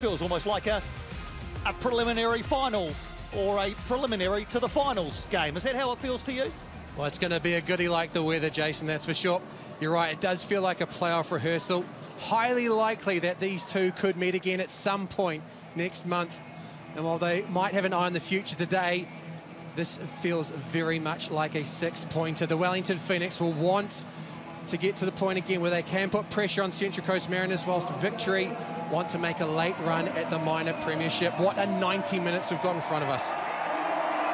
Feels almost like a preliminary final or a preliminary to the finals game. Is that how it feels to you? Well, it's going to be a goodie like the weather, Jason, that's for sure. You're right, it does feel like a playoff rehearsal. Highly likely that these two could meet again at some point next month. And while they might have an eye on the future today, this feels very much like a six-pointer. The Wellington Phoenix will want to get to the point again where they can put pressure on Central Coast Mariners, whilst Victory want to make a late run at the minor premiership. What a 90 minutes we've got in front of us.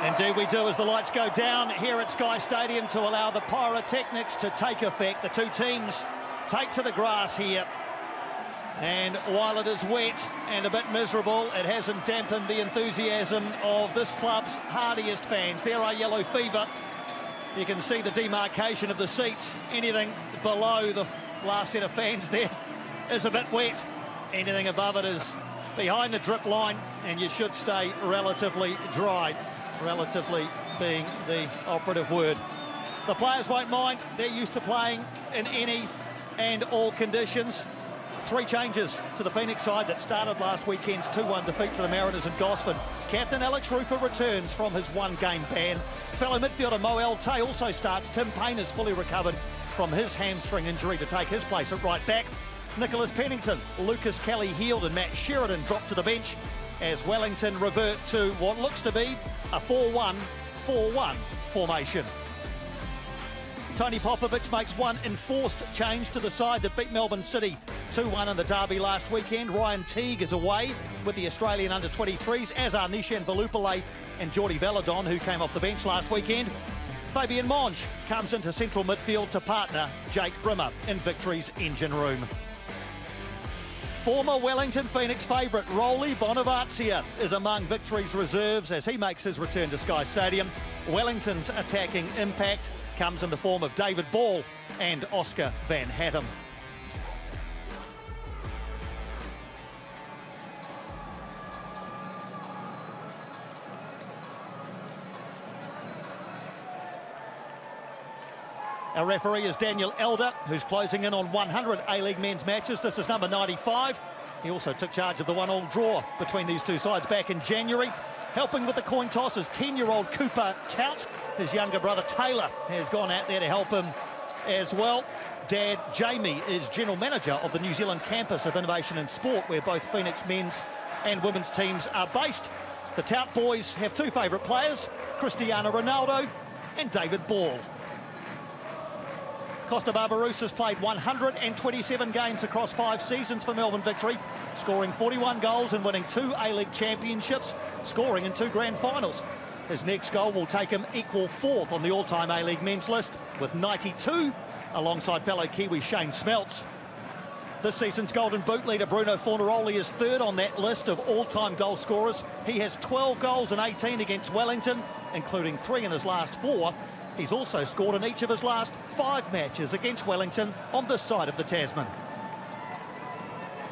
Indeed we do, as the lights go down here at Sky Stadium to allow the pyrotechnics to take effect. The two teams take to the grass here. And while it is wet and a bit miserable, it hasn't dampened the enthusiasm of this club's hardiest fans. There are yellow fever. You can see the demarcation of the seats. Anything below the last set of fans there is a bit wet. Anything above it is behind the drip line, and you should stay relatively dry. Relatively being the operative word. The players won't mind. They're used to playing in any and all conditions. Three changes to the Phoenix side that started last weekend's 2-1 defeat to the Mariners in Gosford. Captain Alex Rufer returns from his one-game ban. Fellow midfielder Mo Tay also starts. Tim Payne is fully recovered from his hamstring injury to take his place at right back. Nicholas Pennington, Lucas Kelly healed, and Matt Sheridan dropped to the bench as Wellington revert to what looks to be a 4-1-4-1 formation. Tony Popovic makes one enforced change to the side that beat Melbourne City 2-1 in the derby last weekend. Ryan Teague is away with the Australian under-23s, as are Nishan Velupillay and Jordi Veladon, who came off the bench last weekend. Fabian Monge comes into central midfield to partner Jake Brimmer in Victory's engine room. Former Wellington Phoenix favourite Rolly Bonavazia is among Victory's reserves as he makes his return to Sky Stadium. Wellington's attacking impact comes in the form of David Ball and Oscar Van Hattem. Our referee is Daniel Elder, who's closing in on 100 A-League men's matches. This is number 95. He also took charge of the 1-1 draw between these two sides back in January. Helping with the coin toss is 10-year-old Cooper Tout. His younger brother Taylor has gone out there to help him as well. Dad Jamie is general manager of the New Zealand campus of Innovation in Sport, where both Phoenix men's and women's teams are based. The Tout boys have two favourite players, Cristiano Ronaldo and David Ball. Costa Barbarouses played 127 games across 5 seasons for Melbourne Victory, scoring 41 goals and winning 2 A-League championships, scoring in 2 grand finals. His next goal will take him equal 4th on the all-time A-League men's list with 92, alongside fellow Kiwi Shane Smeltz. This season's Golden Boot leader Bruno Fornaroli is 3rd on that list of all-time goal scorers. He has 12 goals and 18 against Wellington, including 3 in his last 4. He's also scored in each of his last 5 matches against Wellington on this side of the Tasman.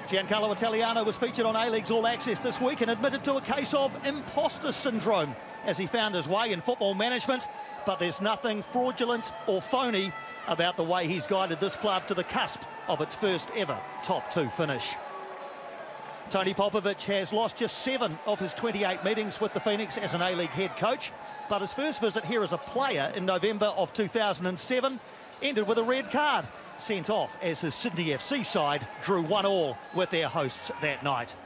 Giancarlo Italiano was featured on A-League's All Access this week and admitted to a case of imposter syndrome as he found his way in football management, but there's nothing fraudulent or phony about the way he's guided this club to the cusp of its first ever top 2 finish. Tony Popovic has lost just 7 of his 28 meetings with the Phoenix as an A-League head coach, but his first visit here as a player in November of 2007 ended with a red card, sent off as his Sydney FC side drew 1-1 with their hosts that night.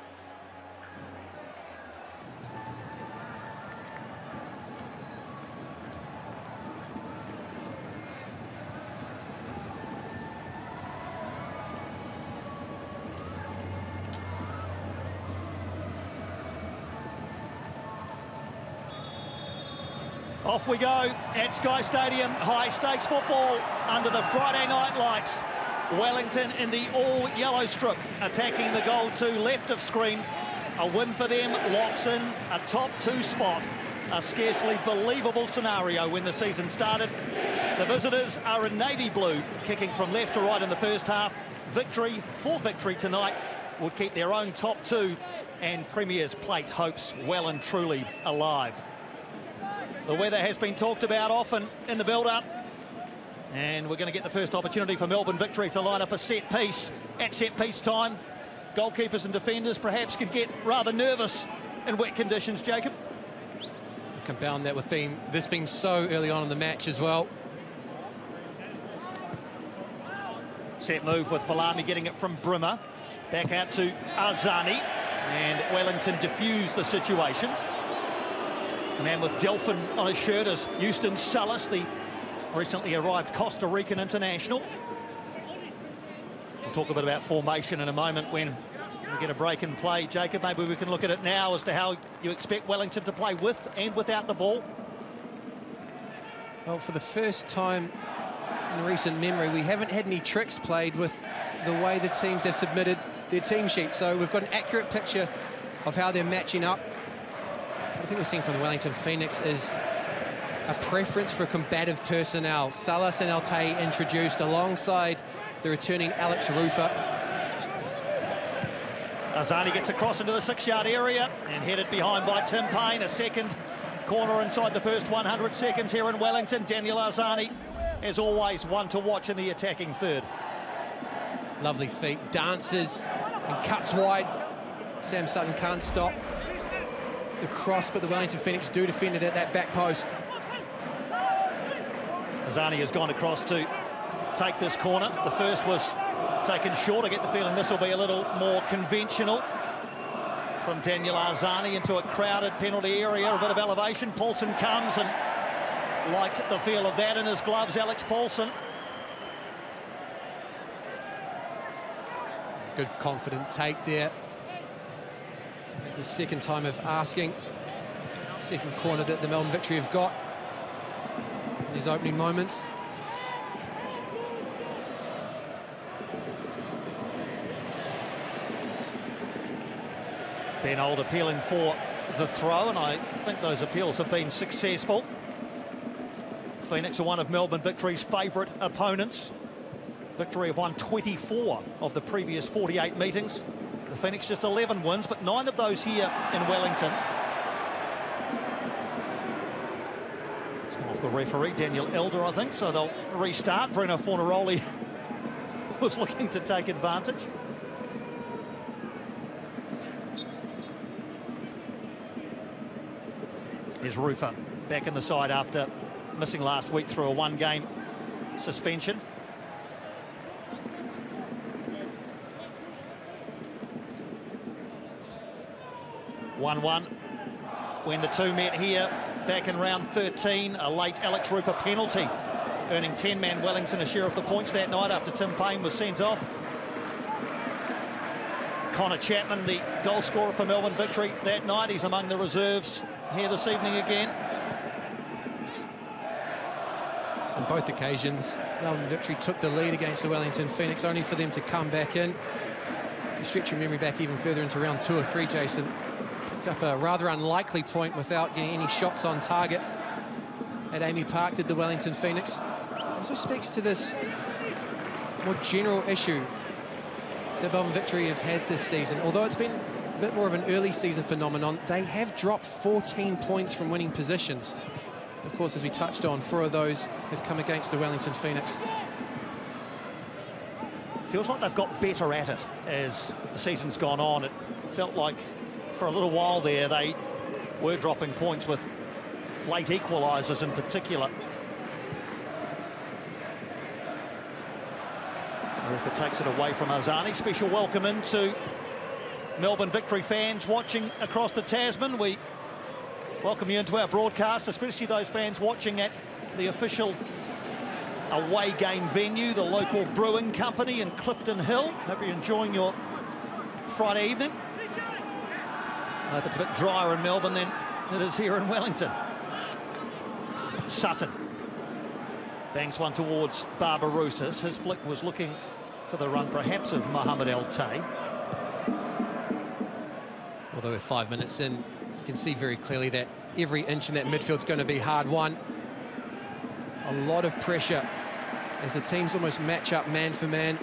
Off we go at Sky Stadium. High-stakes football under the Friday night lights. Wellington in the all-yellow strip, attacking the goal to left of screen. A win for them locks in a top 2 spot. A scarcely believable scenario when the season started. The visitors are in navy blue, kicking from left to right in the first half. Victory tonight would keep their own top 2 and Premier's Plate hopes well and truly alive. The weather has been talked about often in the build-up, and we're going to get the first opportunity for Melbourne Victory to line up a set piece at set piece time. Goalkeepers and defenders perhaps can get rather nervous in wet conditions, Jacob. Compound that with this being so early on in the match as well. Set move with Palami getting it from Brimmer. Back out to Arzani. And Wellington diffuse the situation. The man with Delphin on his shirt is Houston Salas, the recently arrived Costa Rican international. We'll talk a bit about formation in a moment when we get a break in play. Jacob, maybe we can look at it now as to how you expect Wellington to play with and without the ball. Well, for the first time in recent memory, we haven't had any tricks played with the way the teams have submitted their team sheet. So we've got an accurate picture of how they're matching up. What I think we're seeing from the Wellington Phoenix is a preference for combative personnel. Salas and Ute introduced alongside the returning Alex Rufer. Arzani gets across into the 6-yard area and headed behind by Tim Payne. A second corner inside the first 100 seconds here in Wellington. Daniel Arzani, as always, one to watch in the attacking third. Lovely feet, dances and cuts wide. Sam Sutton can't stop the cross, but the Wellington Phoenix do defend it at that back post. Arzani has gone across to take this corner. The first was taken short. I get the feeling this will be a little more conventional. From Daniel Arzani into a crowded penalty area, a bit of elevation. Paulson comes and liked the feel of that in his gloves, Alex Paulson. Good confident take there. The second time of asking. Second corner that the Melbourne Victory have got in these opening moments. Ben Old appealing for the throw, and I think those appeals have been successful. Phoenix are one of Melbourne Victory's favourite opponents. Victory have won 24 of the previous 48 meetings. The Phoenix just 11 wins, but 9 of those here in Wellington. It's come off the referee, Daniel Elder, I think, so they'll restart. Bruno Fornaroli was looking to take advantage. Here's Rufer back in the side after missing last week through a one-game suspension. (1-1) when the two met here back in round 13. A late Alex Rufer penalty, earning 10-man Wellington a share of the points that night after Tim Payne was sent off. Connor Chapman, the goal scorer for Melbourne Victory that night. He's among the reserves here this evening again. On both occasions, Melbourne Victory took the lead against the Wellington Phoenix, only for them to come back in. To stretch your memory back even further into round 2 or 3, Jason, picked up a rather unlikely point without getting any shots on target at Amy Park, did the Wellington Phoenix. Also speaks to this more general issue that Melbourne Victory have had this season. Although it's been a bit more of an early season phenomenon, they have dropped 14 points from winning positions. Of course, as we touched on, 4 of those have come against the Wellington Phoenix. Feels like they've got better at it as the season's gone on. It felt like for a little while there they were dropping points with late equalisers in particular. If it takes it away from Arzani. Special welcome into Melbourne Victory fans watching across the Tasman. We welcome you into our broadcast, especially those fans watching at the official away game venue, the local brewing company in Clifton Hill. Hope you're enjoying your Friday evening. I hope it's a bit drier in Melbourne than it is here in Wellington. Sutton bangs one towards Barbarouses. His flick was looking for the run perhaps of Mohamed El-Tay. Although we're 5 minutes in, you can see very clearly that every inch in that midfield's going to be hard won. A lot of pressure as the teams almost match up man for man.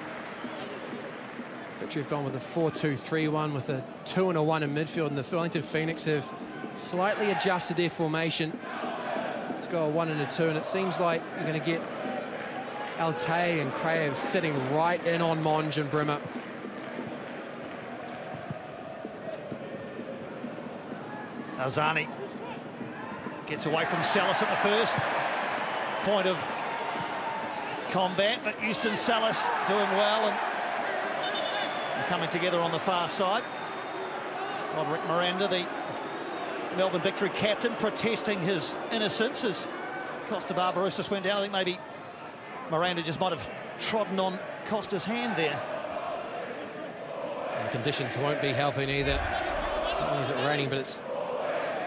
Victory have gone with a 4-2-3-1 with a 2 and a 1 in midfield, and the Wellington Phoenix have slightly adjusted their formation. Let's go a 1 and a 2, and it seems like you're going to get El-Tay and Kraev sitting right in on Monge and Brimmer. Azani gets away from Salas at the first point of combat, but Houston Salas doing well and coming together on the far side. Roderick Miranda, the Melbourne Victory captain, protesting his innocence as Costa Barbarouses went down. I think maybe Miranda just might have trodden on Costa's hand there. And the conditions won't be helping either. Not only is it raining, but it's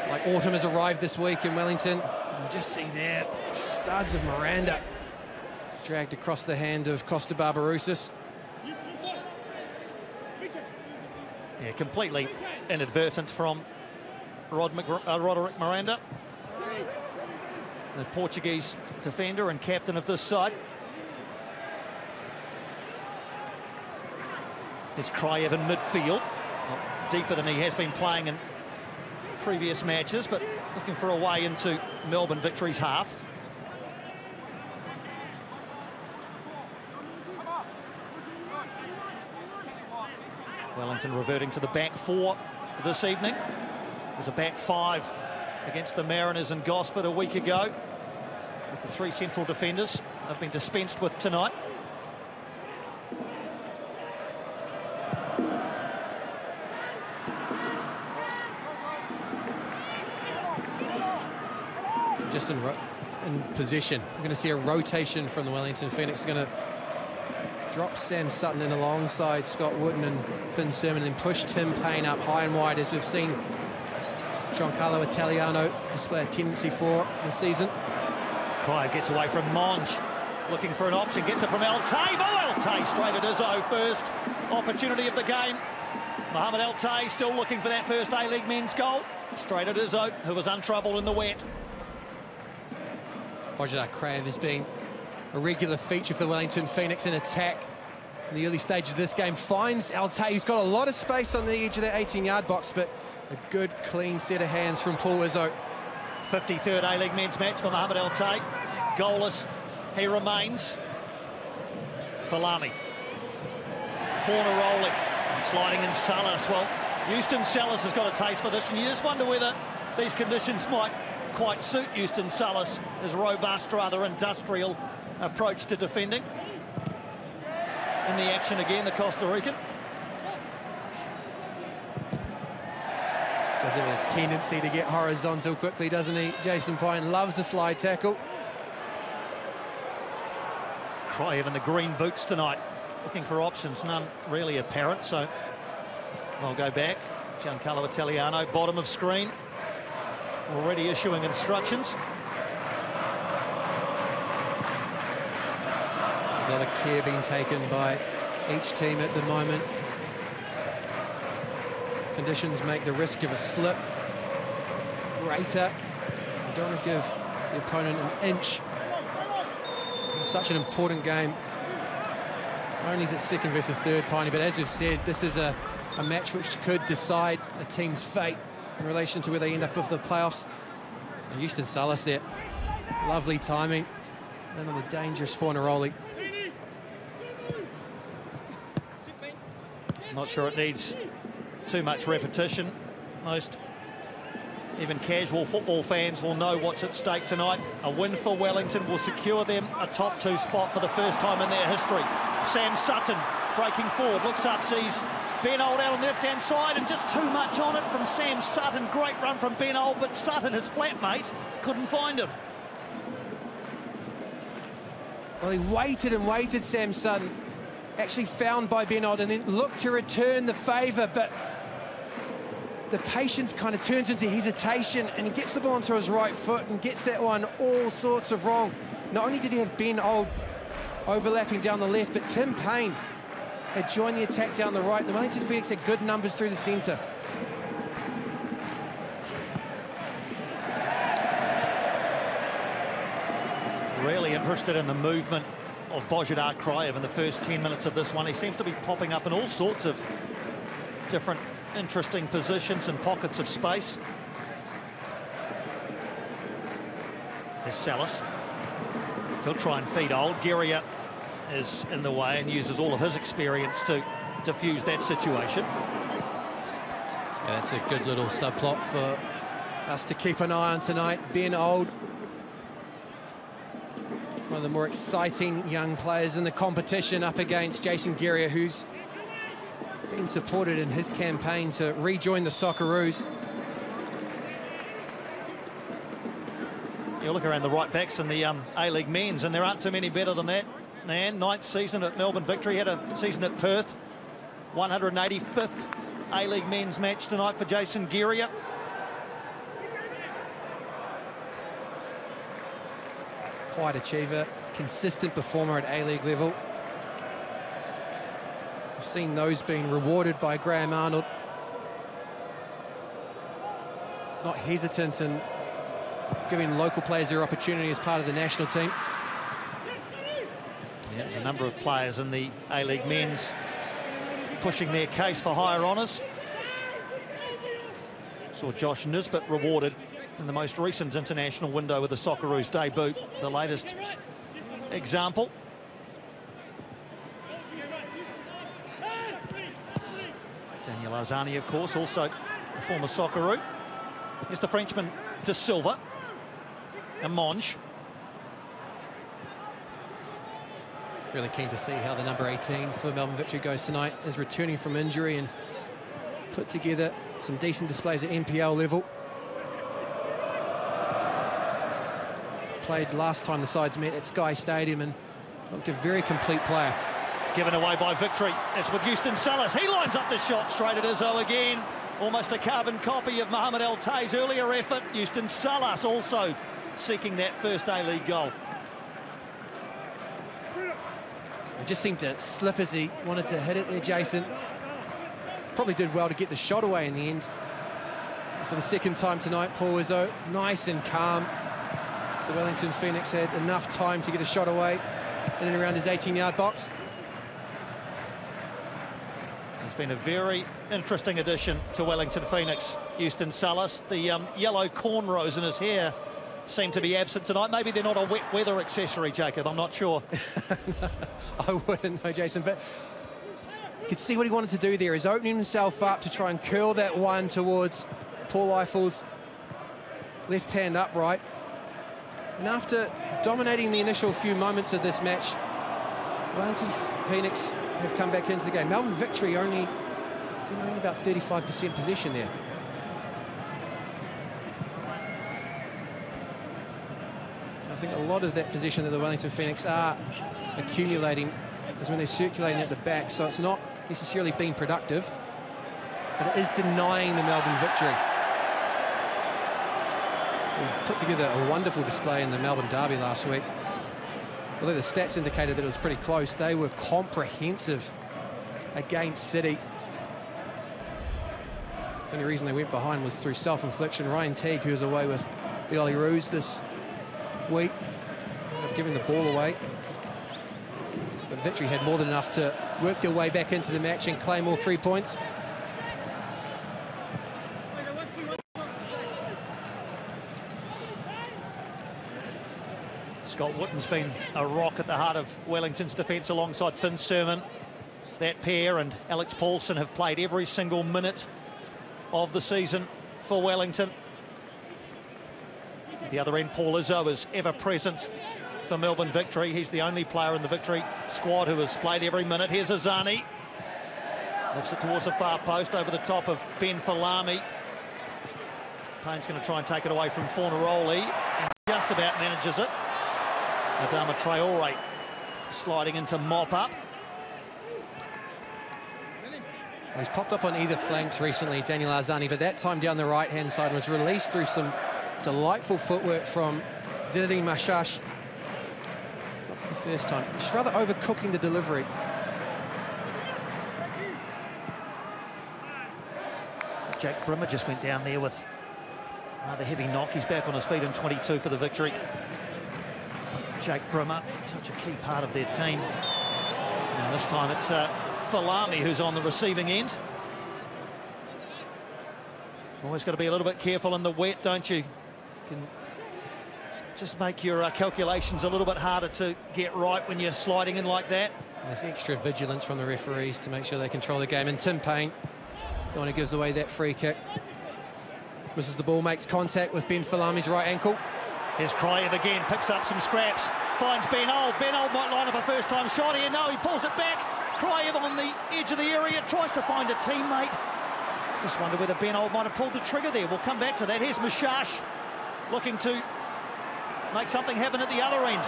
like autumn has arrived this week in Wellington. You just see there, studs of Miranda dragged across the hand of Costa Barbarouses. Yeah, completely inadvertent from Roderick Miranda, the Portuguese defender and captain of this side. His Kraev in midfield, deeper than he has been playing in previous matches, but looking for a way into Melbourne Victory's half. Wellington reverting to the back four this evening. It was a back five against the Mariners and Gosford a week ago, with the three central defenders. They've been dispensed with tonight. Just in position. We're going to see a rotation from the Wellington Phoenix. Going to drop Sam Sutton in alongside Scott Wootton and Finn Sermon and push Tim Payne up high and wide, as we've seen Giancarlo Italiano display a tendency for this season. Kraev gets away from Monge, looking for an option, gets it from Altay. Oh, Altay straight at Isuzu, first opportunity of the game. Mohamed Altay still looking for that first A-League men's goal. Straight at Isuzu, who was untroubled in the wet. Bojidar Kraev has been a regular feature for the Wellington Phoenix in attack in the early stages of this game. Finds Altay, who's got a lot of space on the edge of that 18-yard box, but a good, clean set of hands from Paul Izzo. 53rd A-League men's match for Mohamed Altay. Goalless, he remains. Falami. Fornaroli sliding in Salas. Well, Houston Salas has got a taste for this, and you just wonder whether these conditions might quite suit Houston Salas, his robust, rather industrial approach to defending. In the action again, the Costa Rican. Does have a tendency to get horizontal quickly, doesn't he? Jason Pine loves the slide tackle. Kraev in the green boots tonight, looking for options, none really apparent, so I'll go back. Giancarlo Italiano, bottom of screen, already issuing instructions. There's a lot of care being taken by each team at the moment. Conditions make the risk of a slip greater. You don't want to give the opponent an inch in such an important game. Only is it second versus third, Piney, but as we've said, this is a match which could decide a team's fate in relation to where they end up with the playoffs. And Houston Salas there, lovely timing. And on the dangerous Fornaroli. Not sure it needs too much repetition. Most even casual football fans will know what's at stake tonight. A win for Wellington will secure them a top two spot for the first time in their history. Sam Sutton breaking forward, looks up, sees Ben Old out on the left-hand side, and just too much on it from Sam Sutton. Great run from Ben Old, but Sutton, his flatmate, couldn't find him. Well, he waited and waited, Sam Sutton. Actually found by Ben Old and then looked to return the favour, but the patience kind of turns into hesitation, and he gets the ball onto his right foot and gets that one all sorts of wrong. Not only did he have Ben Old overlapping down the left, but Tim Payne had joined the attack down the right. The Wellington Phoenix had good numbers through the centre. Really interested in the movement of Bojidar Kraev in the first 10 minutes of this one. He seems to be popping up in all sorts of different interesting positions and pockets of space. There's Salas. He'll try and feed Old. Guerrier is in the way and uses all of his experience to diffuse that situation. Yeah, that's a good little subplot for us to keep an eye on tonight. Ben Old, one of the more exciting young players in the competition, up against Jason Geria, who's been supported in his campaign to rejoin the Socceroos. You look around the right backs in the A-League men's, and there aren't too many better than that. Man, 9th season at Melbourne Victory, had a season at Perth. 185th A-League men's match tonight for Jason Geria. Quite achiever, consistent performer at A-League level. We've seen those being rewarded by Graham Arnold. Not hesitant in giving local players their opportunity as part of the national team. Yeah, there's a number of players in the A-League men's pushing their case for higher honours. Saw Josh Nisbet rewarded in the most recent international window with the Socceroos debut, the latest example. Daniel Arzani, of course, also a former Socceroo. Here's the Frenchman De Silva and Monge. Really keen to see how the number 18 for Melbourne Victory goes tonight, is returning from injury and put together some decent displays at NPL level. Played last time the sides met at Sky Stadium and looked a very complete player. Given away by Victory. It's with Houston Salas. He lines up the shot straight at Izzo again. Almost a carbon copy of Mohamed El Tay's earlier effort. Houston Salas also seeking that first A-League goal. It just seemed to slip as he wanted to hit it there, Jason. Probably did well to get the shot away in the end. For the second time tonight, Paul Izzo, nice and calm. So Wellington Phoenix had enough time to get a shot away in and around his 18-yard box. He's been a very interesting addition to Wellington Phoenix, Houston Salas. The yellow cornrows in his hair seem to be absent tonight. Maybe they're not a wet weather accessory, Jacob, I'm not sure. No, I wouldn't know, Jason, but you could see what he wanted to do there. He's opening himself up to try and curl that one towards Paul Eiffel's left-hand upright. And after dominating the initial few moments of this match, Wellington Phoenix have come back into the game. Melbourne Victory only about 35% possession there. I think a lot of that position that the Wellington Phoenix are accumulating is when they're circulating at the back, so it's not necessarily being productive, but it is denying the Melbourne Victory. We put together a wonderful display in the Melbourne derby last week. Although the stats indicated that it was pretty close, they were comprehensive against City. The only reason they went behind was through self-infliction. Ryan Teague, who was away with the Olyroos this week, giving the ball away. But Victory had more than enough to work their way back into the match and claim all 3 points. Scott Wootton's been a rock at the heart of Wellington's defence alongside Finn Sermon. That pair and Alex Paulson have played every single minute of the season for Wellington. At the other end, Paul Izzo is ever present for Melbourne Victory. He's the only player in the Victory squad who has played every minute. Here's Arzani. Lifts it towards the far post over the top of Ben Falami. Payne's going to try and take it away from Fornaroli and just about manages it. Adama Traore sliding into mop-up. Well, he's popped up on either flanks recently, Daniel Arzani, but that time down the right-hand side was released through some delightful footwork from Zinedine Mashash. Not for the first time. Just rather overcooking the delivery. Jack Brimmer just went down there with another heavy knock. He's back on his feet in 22 for the Victory. Jake Brimmer, such a key part of their team. And this time it's Falami who's on the receiving end. Always got to be a little bit careful in the wet, don't you? Can just make your calculations a little bit harder to get right when you're sliding in like that. There's extra vigilance from the referees to make sure they control the game. And Tim Payne, the one who gives away that free kick. Misses the ball, makes contact with Ben Falami's right ankle. Here's Cryer again, picks up some scraps, finds Ben Old. Ben Old might line up a first-time shot here. No, he pulls it back. Cryer on the edge of the area, tries to find a teammate. Just wonder whether Ben Old might have pulled the trigger there. We'll come back to that. Here's Mashash looking to make something happen at the other end.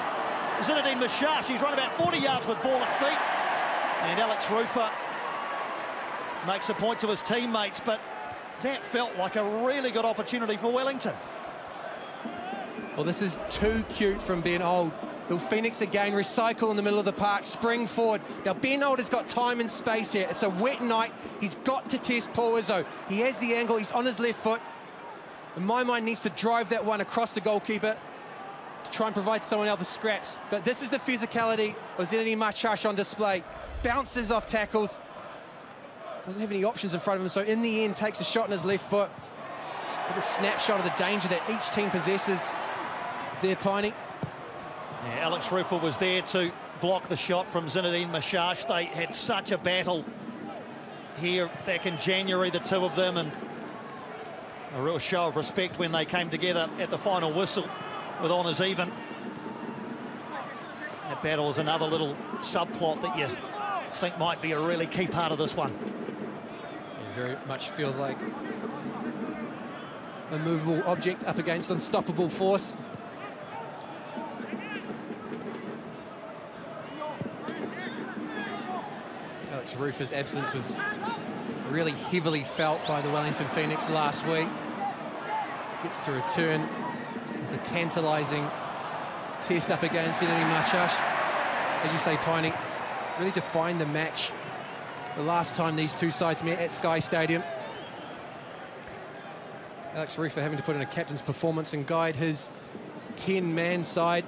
Zinedine Mashash, he's run about 40 yards with ball at feet. And Alex Rufer makes a point to his teammates, but that felt like a really good opportunity for Wellington. Well, this is too cute from Ben Old. Will Phoenix again recycle in the middle of the park, spring forward. Now, Ben Old has got time and space here. It's a wet night. He's got to test Paul Izzo. He has the angle. He's on his left foot. In my mind, needs to drive that one across the goalkeeper to try and provide someone else the scraps. But this is the physicality of Zinedine Mashash on display. Bounces off tackles. Doesn't have any options in front of him, so in the end takes a shot in his left foot. A snapshot of the danger that each team possesses there, Piney. Yeah, Alex Rufer was there to block the shot from Zinedine Mashash. They had such a battle here back in January, the two of them, and a real show of respect when they came together at the final whistle with honours even. That battle is another little subplot that you think might be a really key part of this one. It very much feels like a movable object up against unstoppable force. Alex Rufer's absence was really heavily felt by the Wellington Phoenix last week. Gets to return with a tantalising test up against Zinedine Mashash. As you say, Piney, really defined the match the last time these two sides met at Sky Stadium. Alex Rufer having to put in a captain's performance and guide his 10-man side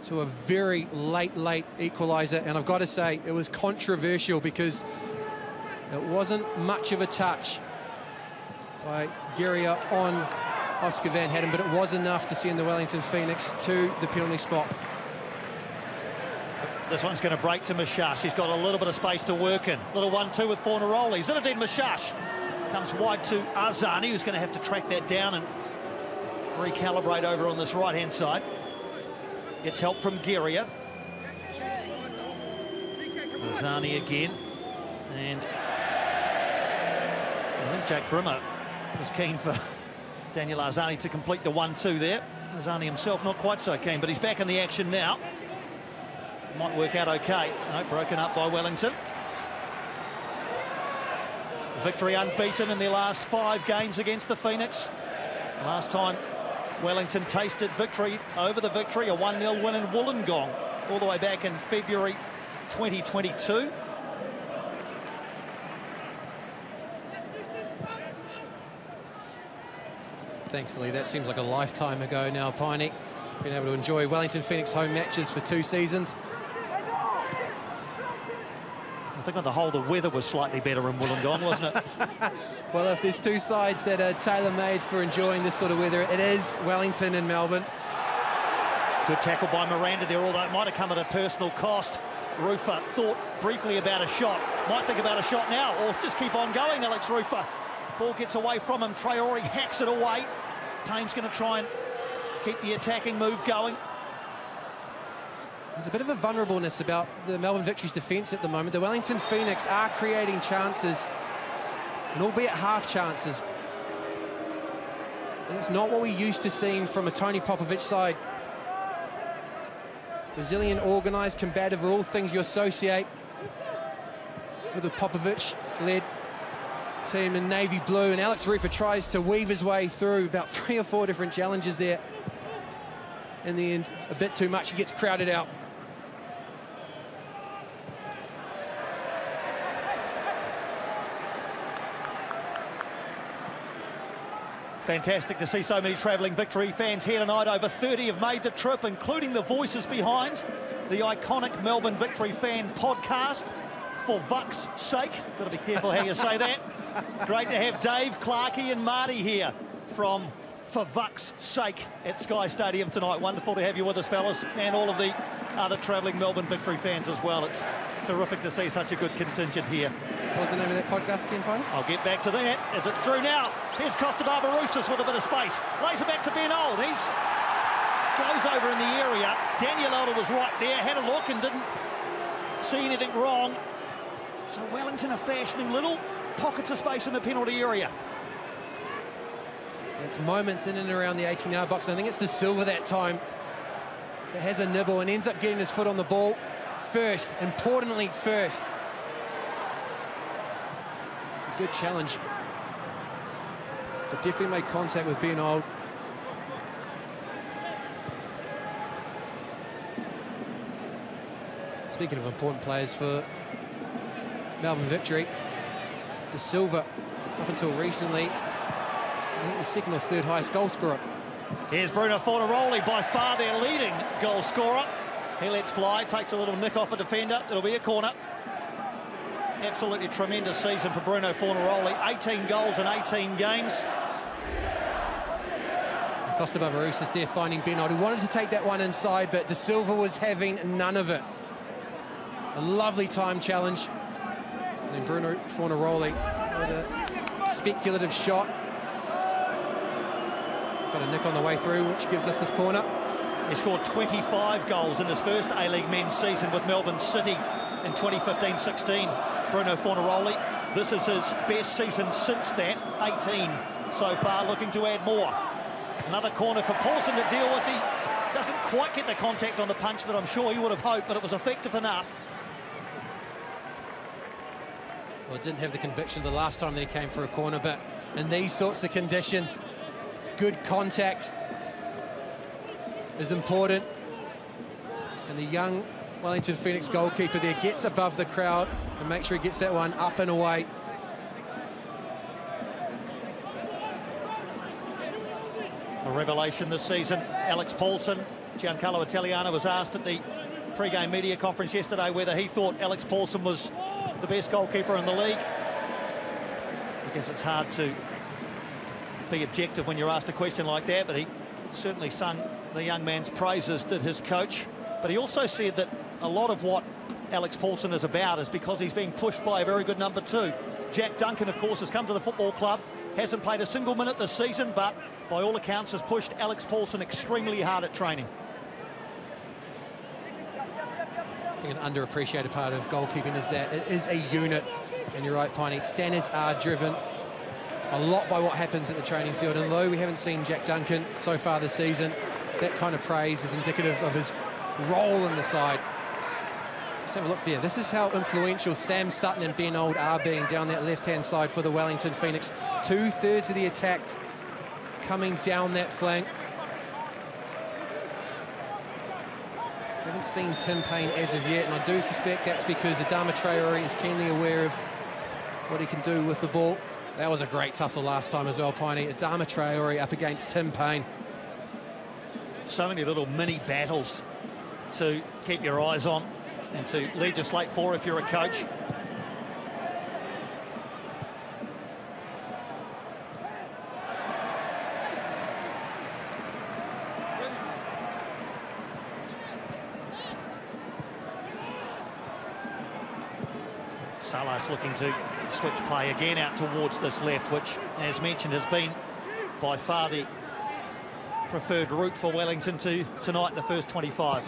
to a very late equaliser. And I've got to say, it was controversial because it wasn't much of a touch by Guerrier on Oscar Van Hatten, but it was enough to send the Wellington Phoenix to the penalty spot. This one's going to break to Mashash. He's got a little bit of space to work in. Little 1-2 with Fornaroli. Zinedine Mashash comes wide to Arzani, who's going to have to track that down and recalibrate over on this right-hand side. Gets help from Guerrier. Arzani again. And I think Jack Brimmer was keen for Daniel Arzani to complete the 1-2 there. Arzani himself not quite so keen, but he's back in the action now. Might work out okay. No, broken up by Wellington. Victory unbeaten in their last 5 games against the Phoenix. Last time Wellington tasted victory over the Victory, a 1-0 win in Wollongong, all the way back in February 2022. Thankfully, that seems like a lifetime ago now, Piney. Been able to enjoy Wellington Phoenix home matches for 2 seasons. I think on the whole, the weather was slightly better in Wollongong, wasn't it? Well, if there's 2 sides that are tailor-made for enjoying this sort of weather, it is Wellington and Melbourne. Good tackle by Miranda there, although it might have come at a personal cost. Rufer thought briefly about a shot. Might think about a shot now, or just keep on going, Alex Rufer. Ball gets away from him. Traore hacks it away. Payne's going to try and keep the attacking move going. There's a bit of a vulnerableness about the Melbourne Victory's defence at the moment. The Wellington Phoenix are creating chances, and albeit half chances. And it's not what we're used to seeing from a Tony Popovic side. Resilient, organised, combative are all things you associate with the Popovic-led team in navy blue, and Alex Rufer tries to weave his way through about 3 or 4 different challenges there. In the end, a bit too much, he gets crowded out. Fantastic to see so many travelling Victory fans here tonight. Over 30 have made the trip, including the voices behind the iconic Melbourne Victory fan podcast, For Vuck's Sake. Got to be careful how you say that. Great to have Dave, Clarkey and Marty here from For Vuck's Sake at Sky Stadium tonight. Wonderful to have you with us, fellas, and all of the other travelling Melbourne Victory fans as well. It's terrific to see such a good contingent here. What's the name of that podcast again, Pony? I'll get back to that as it's through now. Here's Costa Barbarouses with a bit of space. Lays it back to Ben Old. He's goes over in the area. Daniel Elder was right there, had a look and didn't see anything wrong. So Wellington are fashioning little pockets of space in the penalty area. It's moments in and around the 18-yard box. I think it's De Silva that time that has a nibble and ends up getting his foot on the ball first, importantly first. It's a good challenge, but definitely made contact with Ben Old. Speaking of important players for Melbourne victory, De Silva, up until recently, I think the second or third highest goal scorer. Here's Bruno Fornaroli, by far their leading goal scorer. He lets fly, takes a little nick off a defender. It'll be a corner. Absolutely tremendous season for Bruno Fornaroli. 18 goals in 18 games. Costa Barbarouses there finding Ben Old, who wanted to take that one inside, but De Silva was having none of it. A lovely time challenge. And then Bruno Fornaroli with a speculative shot. Got a nick on the way through, which gives us this corner. He scored 25 goals in his first A-League men's season with Melbourne City in 2015-16. Bruno Fornaroli, this is his best season since that, 18 so far, looking to add more. Another corner for Paulson to deal with. He doesn't quite get the contact on the punch that I'm sure he would have hoped, but it was effective enough. Well, didn't have the conviction the last time that he came for a corner, but in these sorts of conditions, good contact is important. And the young Wellington Phoenix goalkeeper there gets above the crowd and makes sure he gets that one up and away. A revelation this season, Alex Paulson. Giancarlo Italiano was asked at the pre-game media conference yesterday whether he thought Alex Paulson was the best goalkeeper in the league. I guess it's hard to be objective when you're asked a question like that, but he certainly sung the young man's praises, did his coach. But he also said that a lot of what Alex Paulson is about is because he's being pushed by a very good number two. Jack Duncan, of course, has come to the football club, hasn't played a single minute this season, but by all accounts has pushed Alex Paulson extremely hard at training. I think an underappreciated part of goalkeeping is that it is a unit. And you're right, Piney, standards are driven a lot by what happens at the training field. And though we haven't seen Jack Duncan so far this season, that kind of praise is indicative of his role in the side. Just have a look there. This is how influential Sam Sutton and Ben Old are being down that left-hand side for the Wellington Phoenix. 2/3 of the attack coming down that flank. Haven't seen Tim Payne as of yet, and I do suspect that's because Adama Traore is keenly aware of what he can do with the ball. That was a great tussle last time as well, Piney. Adama Traore up against Tim Payne. So many little mini battles to keep your eyes on and to legislate for if you're a coach. Salas looking to switch play again out towards this left, which, as mentioned, has been by far the preferred route for Wellington tonight in the first 25.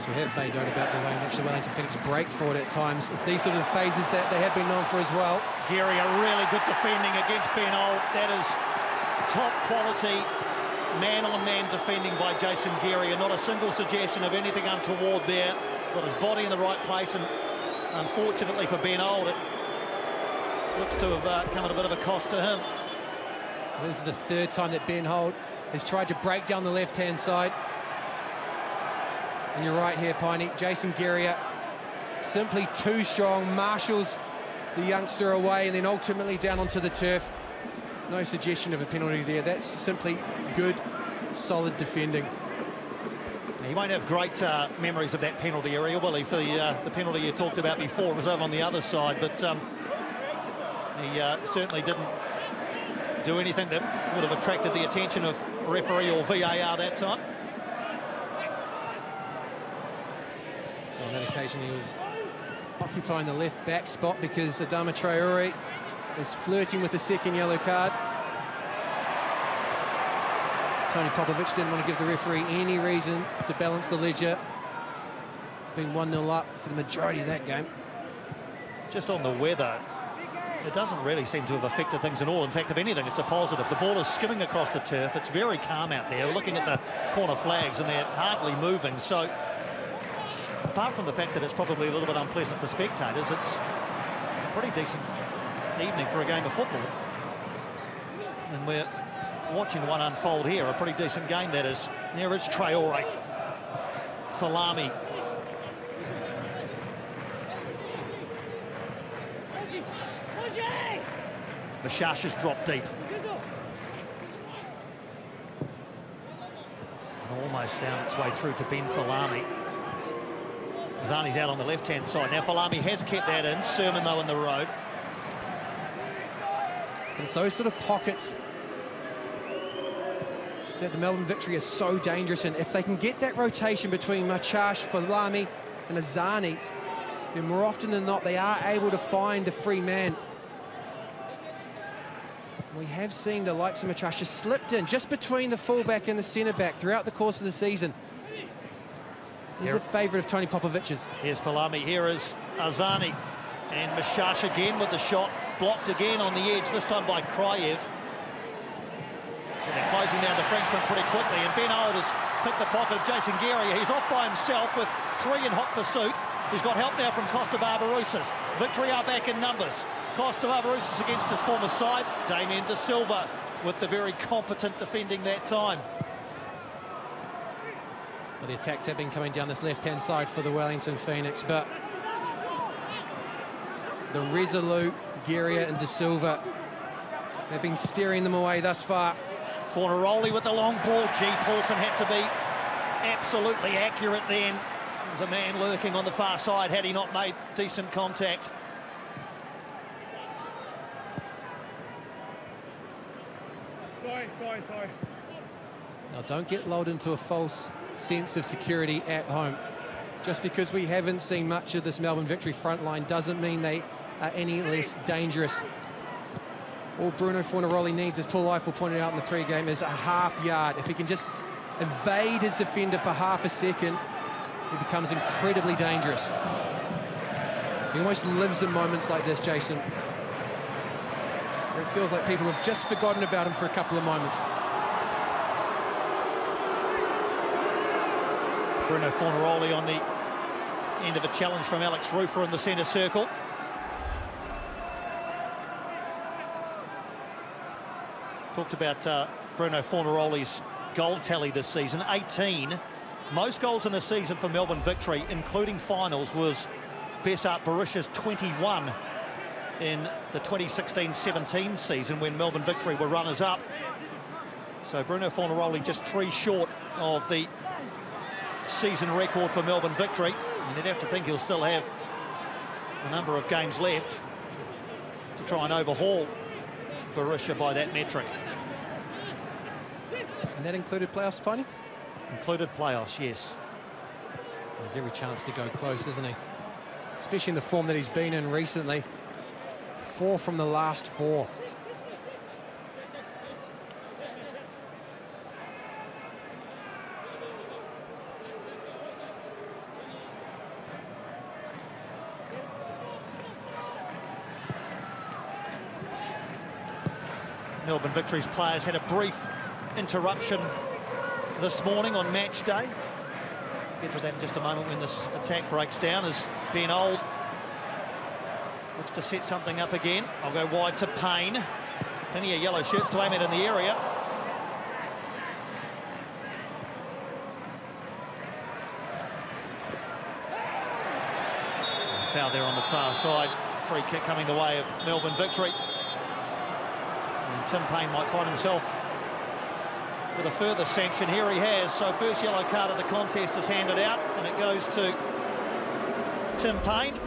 We have made note about the way in which the Wellington Phoenix break forward at times. It's these sort of phases that they have been known for as well. Geary, a really good defending against Ben Old. That is top quality man-on-man defending by Jason Geary, and not a single suggestion of anything untoward there. Got his body in the right place, and unfortunately for Ben Old, it looks to have come at a bit of a cost to him. This is the third time that Ben Old has tried to break down the left-hand side. And you're right here, Piney. Jason Geary simply too strong, marshals the youngster away and then ultimately down onto the turf. No suggestion of a penalty there. That's simply good, solid defending. He won't have great memories of that penalty area, will he? For the penalty you talked about before, it was over on the other side, but he certainly didn't do anything that would have attracted the attention of referee or VAR that time. On that occasion, he was occupying the left back spot because Adama Traore was flirting with the second yellow card. Tony Popovic didn't want to give the referee any reason to balance the ledger, being 1-0 up for the majority of that game. Just on the weather, it doesn't really seem to have affected things at all. In fact, if anything, it's a positive. The ball is skimming across the turf. It's very calm out there. We're looking at the corner flags, and they're hardly moving. So, apart from the fact that it's probably a little bit unpleasant for spectators, it's a pretty decent evening for a game of football. And we're watching one unfold here, a pretty decent game that is. There is Traore, Falami. Mashasha's dropped deep. And almost found its way through to Ben Falami. Zani's out on the left-hand side. Now Falami has kept that in. Sermon, though, in the road. But it's those sort of pockets that the Melbourne Victory is so dangerous in. If they can get that rotation between Machash, Falami and Azani, then more often than not, they are able to find a free man. We have seen the likes of Machash just slipped in just between the fullback and the centre-back throughout the course of the season. He's a favourite of Tony Popovic's. Here's Falami, here is Azani. And Mashash again with the shot, blocked again on the edge, this time by Kryev. So they're closing down the Frenchman pretty quickly, and Ben Old has picked the pocket of Jason Guerrier. He's off by himself with 3 in hot pursuit. He's got help now from Costa Barbarouses. Victory are back in numbers. Costa Barbarouses against his former side. Damien De Silva with the very competent defending that time. Well, the attacks have been coming down this left-hand side for the Wellington Phoenix, but the resolute Guerrier and De Silva have been steering them away thus far. Fornaroli with the long ball. G. Paulson had to be absolutely accurate then. There's a man lurking on the far side had he not made decent contact. Sorry. Now, don't get lulled into a false sense of security at home. Just because we haven't seen much of this Melbourne Victory front line doesn't mean they are any less dangerous. All Bruno Fornaroli needs, as Paul Eiffel pointed out in the pre-game, is a half yard. If he can just evade his defender for half a second, he becomes incredibly dangerous. He almost lives in moments like this, Jason, where it feels like people have just forgotten about him for a couple of moments. Bruno Fornaroli on the end of a challenge from Alex Rufer in the centre circle. Talked about Bruno Fornaroli's goal tally this season, 18. Most goals in a season for Melbourne Victory, including finals, was Besart Barisha's 21 in the 2016-17 season when Melbourne Victory were runners-up. So Bruno Fornaroli just 3 short of the season record for Melbourne Victory, and you'd have to think he'll still have a number of games left to try and overhaul Barisha by that metric. And that included playoffs, Tony? Included playoffs, yes. There's every chance to go close, isn't he? Especially in the form that he's been in recently. 4 from the last 4. Melbourne Victory's players had a brief interruption this morning on match day. Get to that in just a moment when this attack breaks down as Ben Old looks to set something up again. I'll go wide to Payne. Plenty of yellow shirts to aim at in the area. Foul there on the far side. Free kick coming the way of Melbourne Victory. And Tim Payne might find himself with a further sanction. Here he has. So first yellow card of the contest is handed out, and it goes to Tim Payne.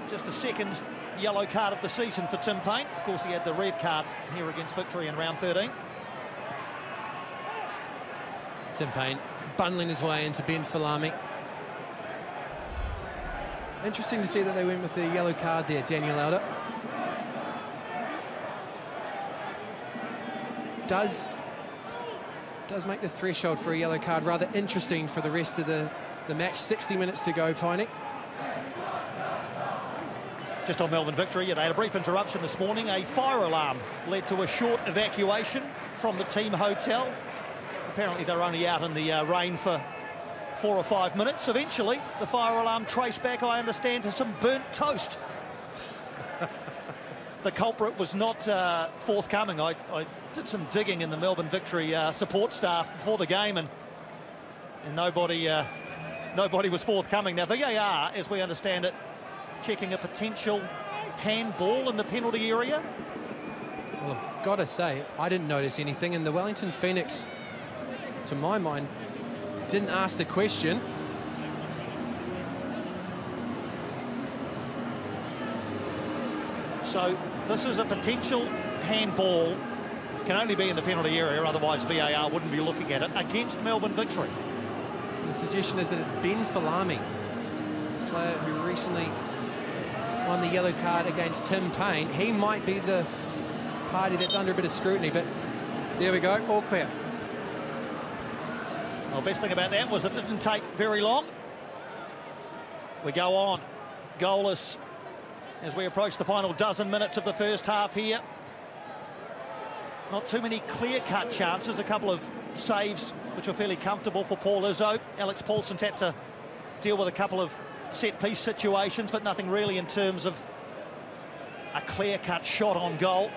Just a second yellow card of the season for Tim Payne. Of course, he had the red card here against Victory in round 13. Tim Payne bundling his way into Ben Falami. Interesting to see that they went with the yellow card there, Daniel Elder. Does make the threshold for a yellow card rather interesting for the rest of the match. 60 minutes to go, Piney. Just on Melbourne Victory, yeah, they had a brief interruption this morning. A fire alarm led to a short evacuation from the team hotel. Apparently they're only out in the rain for 4 or 5 minutes. Eventually, the fire alarm traced back, I understand, to some burnt toast. The culprit was not forthcoming. I did some digging in the Melbourne Victory support staff before the game, and nobody was forthcoming. Now, VAR, as we understand it, checking a potential handball in the penalty area. Well, I've got to say, I didn't notice anything, and the Wellington Phoenix, to my mind, didn't ask the question. So this is a potential handball. Can only be in the penalty area, otherwise VAR wouldn't be looking at it, against Melbourne Victory. The suggestion is that it's Ben Falami, player who recently won the yellow card against Tim Payne. He might be the party that's under a bit of scrutiny, but there we go, all clear. Well, best thing about that was it didn't take very long. We go on, goalless, as we approach the final dozen minutes of the first half here. Not too many clear-cut chances, a couple of saves which were fairly comfortable for Paul Izzo. Alex Paulson's had to deal with a couple of set-piece situations, but nothing really in terms of a clear-cut shot on goal.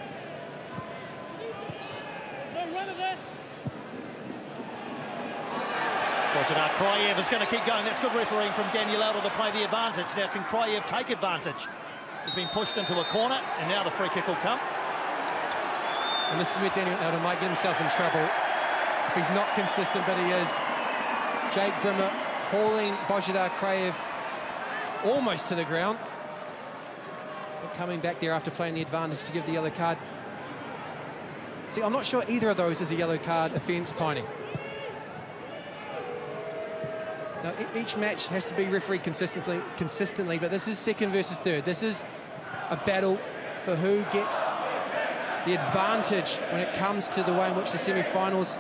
Krayev is going to keep going. That's good refereeing from Daniel Elder to play the advantage. Now, can Krayev take advantage? He's been pushed into a corner, and now the free kick will come. And this is where Daniel Elder might get himself in trouble if he's not consistent, but he is. Jake Brimmer hauling Bojidar Krayev almost to the ground, but coming back there after playing the advantage to give the yellow card. See, I'm not sure either of those is a yellow card offence, Piney. Now, each match has to be refereed consistently, but this is second versus third. This is a battle for who gets the advantage when it comes to the way in which the semi-finals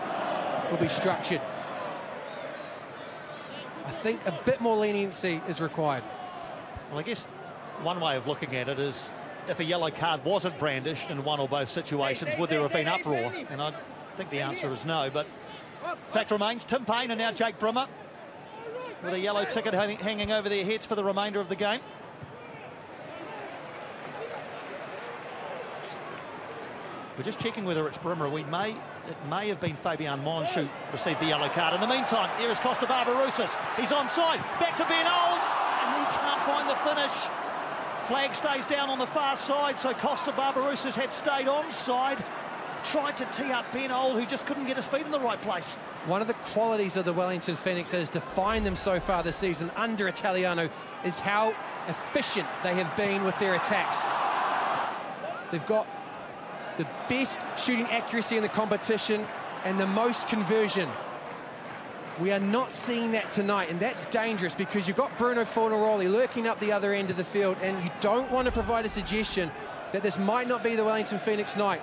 will be structured. I think a bit more leniency is required. Well, I guess one way of looking at it is if a yellow card wasn't brandished in one or both situations, would there have been uproar? And I think the answer is no, but fact remains, Tim Payne and now Jake Brimmer with a yellow ticket hanging over their heads for the remainder of the game. We're just checking whether it's Brimmer. It may have been Fabian Monge who received the yellow card. In the meantime, here is Costa Barbarouses. He's onside, back to Ben Old, and he can't find the finish. Flag stays down on the far side, so Costa Barbarouses had stayed onside, tried to tee up Ben Old, who just couldn't get his feet in the right place. One of the qualities of the Wellington Phoenix that has defined them so far this season under Italiano is how efficient they have been with their attacks. They've got the best shooting accuracy in the competition and the most conversion. We are not seeing that tonight, and that's dangerous because you've got Bruno Fornaroli lurking up the other end of the field, and you don't want to provide a suggestion that this might not be the Wellington Phoenix night.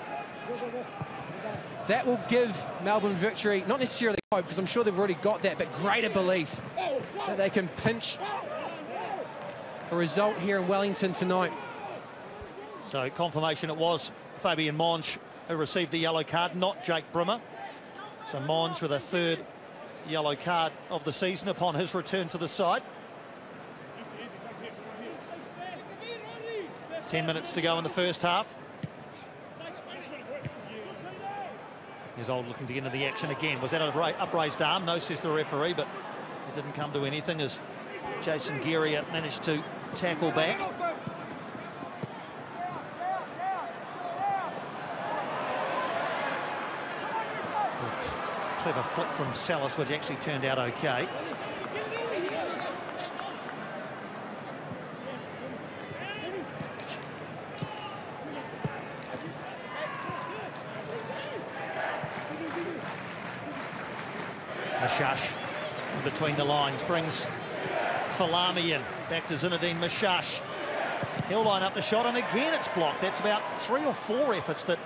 That will give Melbourne Victory, not necessarily hope, because I'm sure they've already got that, but greater belief that they can pinch a result here in Wellington tonight. So confirmation it was Fabian Monge who received the yellow card, not Jake Brimmer. So Monge with a third yellow card of the season upon his return to the side. 10 minutes to go in the first half. Here's Old looking to get into the action again. Was that an upraised arm? No, says the referee, but it didn't come to anything as Jason Geary managed to tackle back. Clever flick from Salas, which actually turned out okay. Mashash in between the lines brings Falami in. Back to Zinedine Mashash. He'll line up the shot, and again it's blocked. That's about 3 or 4 efforts that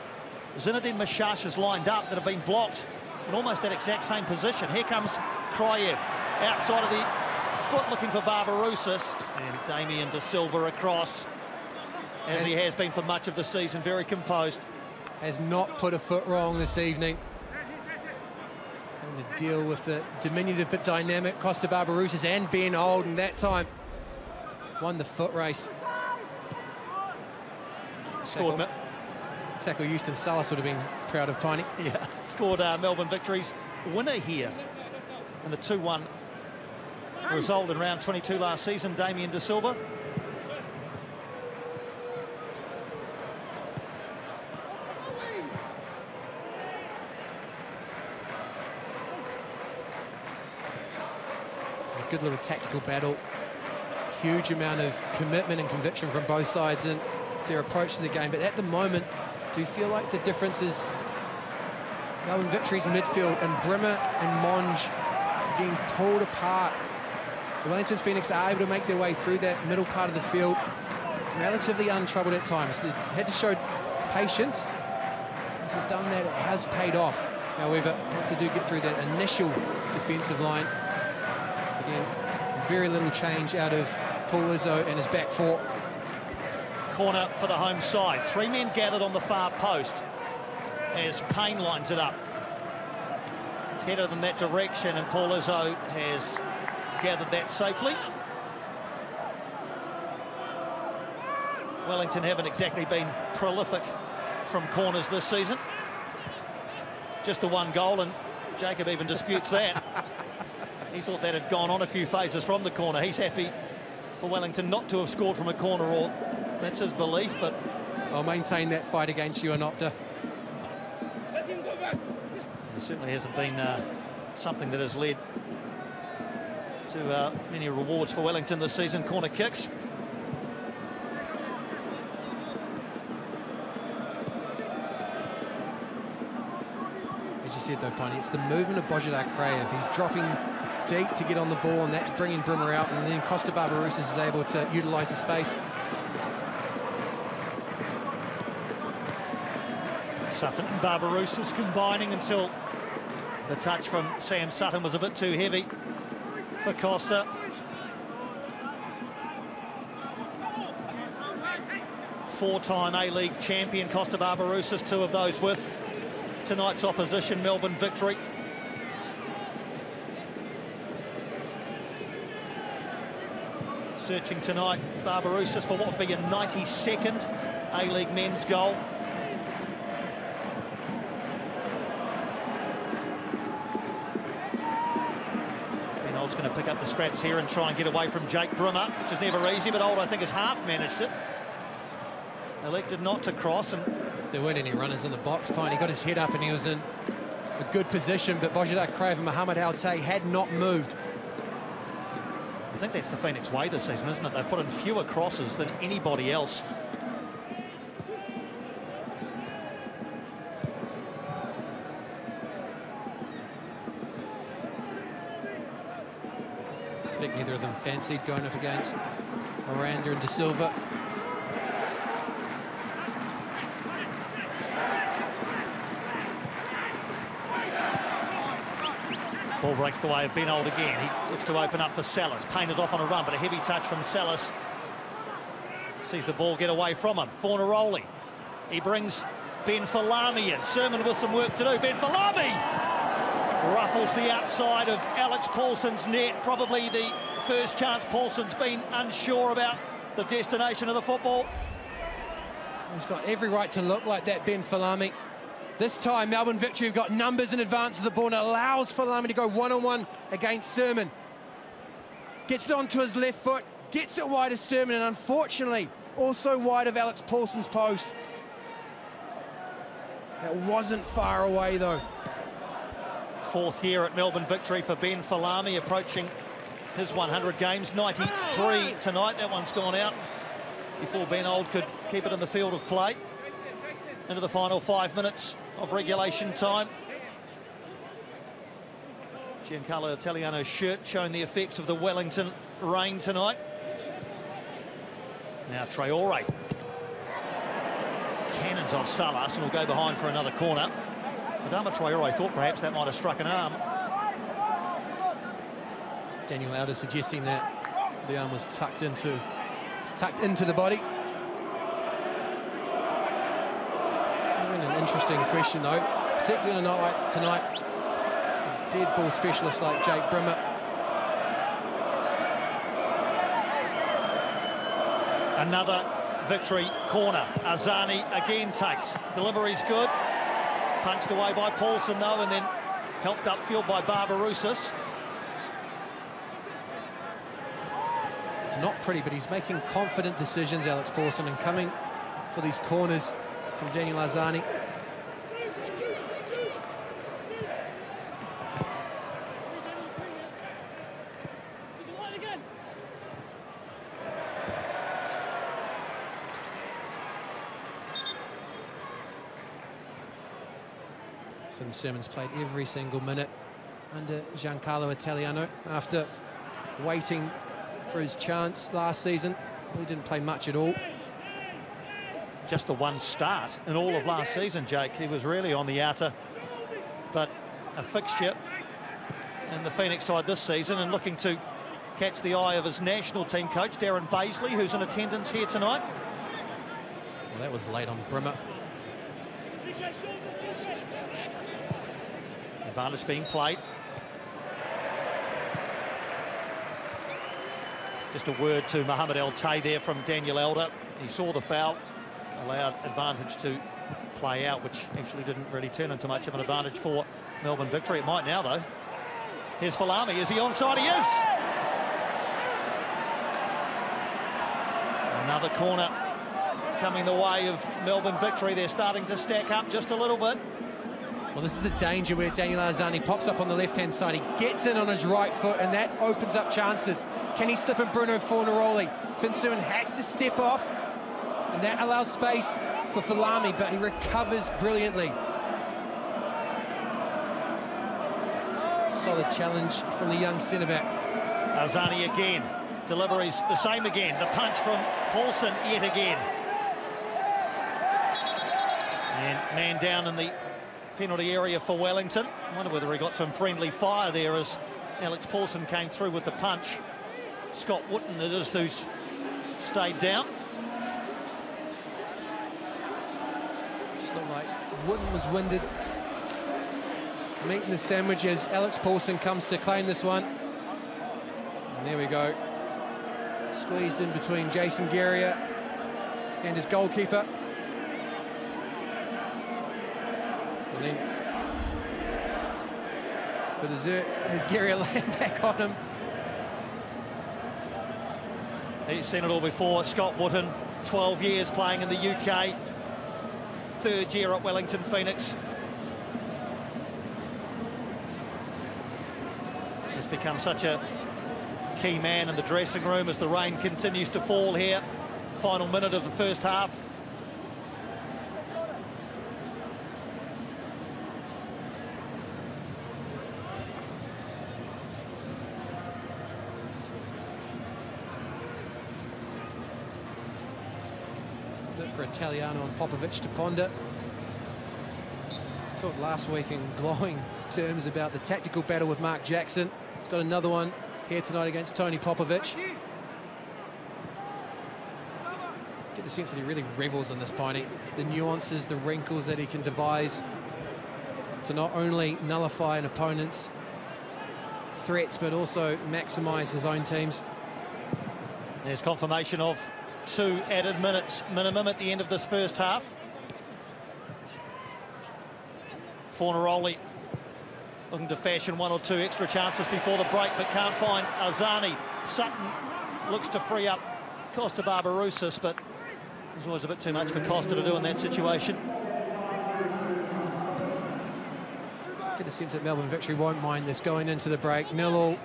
Zinedine Mashash has lined up that have been blocked in almost that exact same position. Here comes Kryev outside of the foot looking for Barbarousis, and Damien De Silva across, as he has been for much of the season, very composed. Has not put a foot wrong this evening. Having to deal with the diminutive but dynamic Costa Barbarousis and Ben Old, and that time won the foot race. Scored. Tackle Houston Salas would have been proud of Piney. Yeah, scored Melbourne Victory's winner here in the 2-1 result in round 22 last season, Damien De Silva. This is a good little tactical battle. Huge amount of commitment and conviction from both sides in their approach to the game, but at the moment, do you feel like the difference is Melbourne Victory's midfield and Brimmer and Monge being pulled apart? The Wellington Phoenix are able to make their way through that middle part of the field relatively untroubled at times. They had to show patience. If they've done that, it has paid off. However, once they do get through that initial defensive line, again, very little change out of Paul Izzo and his back four. Corner for the home side. 3 men gathered on the far post as Payne lines it up. It's headed in that direction, and Paul Izzo has gathered that safely. Wellington haven't exactly been prolific from corners this season. Just the 1 goal, and Jacob even disputes that. He thought that had gone on a few phases from the corner. He's happy for Wellington not to have scored from a corner, or that's his belief, but I'll maintain that fight against you, Anopta. It certainly hasn't been something that has led to many rewards for Wellington this season, corner kicks. As you said though, Piney, it's the movement of Bojidar Krayev. He's dropping deep to get on the ball, and that's bringing Brimmer out, and then Costa Barbarousis is able to utilise the space. Sutton and Barbarousis combining until the touch from Sam Sutton was a bit too heavy for Costa. Four-time A-League champion Costa Barbarousis, 2 of those with tonight's opposition, Melbourne Victory. Searching tonight, Barbarousis, for what would be a 92nd A-League men's goal. Old's going to pick up the scraps here and try and get away from Jake Brimmer, which is never easy, but Old, I think, has half managed it. Elected not to cross, and there weren't any runners in the box. Piney got his head up and he was in a good position, but Bojidar Krayev and Mohamed Al-Tay had not moved. I think that's the Phoenix way this season, isn't it? They've put in fewer crosses than anybody else. Neither of them fancied going up against Miranda and De Silva. Ball breaks the way of Ben Old again. He looks to open up for Salas. Payne is off on a run, but a heavy touch from Salas. Sees the ball get away from him. Fornaroli. He brings Ben Falami in. Sermon with some work to do. Ben Falami ruffles the outside of Alex Paulson's net. Probably the first chance Paulson's been unsure about the destination of the football. He's got every right to look like that, Ben Falami. This time, Melbourne Victory have got numbers in advance of the ball and allows Falami to go one-on-one against Sermon. Gets it onto his left foot, gets it wide of Sermon, and unfortunately, also wide of Alex Paulson's post. That wasn't far away, though. Fourth year at Melbourne victory for Ben Falami, approaching his 100 games. 93 tonight. That one's gone out before Ben Old could keep it in the field of play. Into the final 5 minutes of regulation time. Giancarlo Italiano's shirt showing the effects of the Wellington rain tonight. Now Traore. Cannons off Salas and will go behind for another corner. Adama Traore thought perhaps that might have struck an arm. Daniel Elder suggesting that the arm was tucked into the body. An interesting question though, particularly on a night like tonight. A dead ball specialist like Jake Brimmer. Another victory corner. Arzani again takes. Delivery's good. Punched away by Paulson though, and then helped upfield by Barbarouses. It's not pretty, but he's making confident decisions, Alex Paulson, and coming for these corners from Daniel Arzani. Finn Simmons played every single minute under Giancarlo Italiano after waiting for his chance last season. He didn't play much at all. Just the one start in all of last season, Jake. He was really on the outer, but a fixture in the Phoenix side this season, and looking to catch the eye of his national team coach, Darren Baisley, who's in attendance here tonight. Well, that was late on Brimmer. Advantage being played. Just a word to Mohamed El Tay there from Daniel Elder. He saw the foul, allowed advantage to play out, which actually didn't really turn into much of an advantage for Melbourne victory. It might now, though. Here's Falami. Is he onside? He is! Another corner coming the way of Melbourne victory. They're starting to stack up just a little bit. Well, this is the danger where Daniel Arzani pops up on the left-hand side. He gets in on his right foot, and that opens up chances. Can he slip in Bruno Fornaroli? Finn Simmons has to step off, and that allows space for Falami, but he recovers brilliantly. Solid challenge from the young centre-back. Arzani again. Deliveries the same again. The punch from Paulson yet again. And man down in the penalty area for Wellington. I wonder whether he got some friendly fire there as Alex Paulson came through with the punch. Scott Wootton it is who's stayed down. Just looked like Wootton was winded. Meat in the sandwich as Alex Paulson comes to claim this one. And there we go. Squeezed in between Jason Guerrier and his goalkeeper. And then for dessert, has Guerrier laying back on him. He's seen it all before. Scott Wootton, 12 years playing in the UK. Third year at Wellington Phoenix. Has become such a key man in the dressing room as the rain continues to fall here. Final minute of the first half. For Italiano and Popovic to ponder. Talked last week in glowing terms about the tactical battle with Mark Jackson. He's got another one here tonight against Tony Popovic. Get the sense that he really revels in this Piney. The nuances, the wrinkles that he can devise to not only nullify an opponent's threats but also maximise his own teams. There's confirmation of 2 added minutes minimum at the end of this first half. Fornaroli looking to fashion 1 or 2 extra chances before the break, but can't find Arzani. Sutton looks to free up Costa Barbarouses, but there's always a bit too much for Costa to do in that situation. get a sense that Melbourne Victory won't mind this going into the break. 0-0.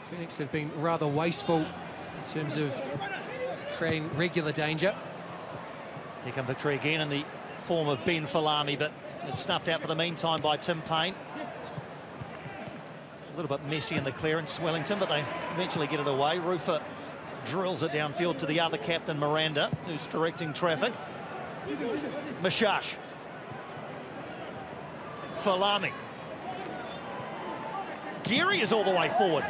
Phoenix have been rather wasteful in terms of creating regular danger. Here come Victory again in the form of Ben Falami, but it's snuffed out for the meantime by Tim Payne. A little bit messy in the clearance, Wellington, but they eventually get it away. Rufer drills it downfield to the other captain, Miranda, who's directing traffic. Mashash. Falami. Geary is all the way forward.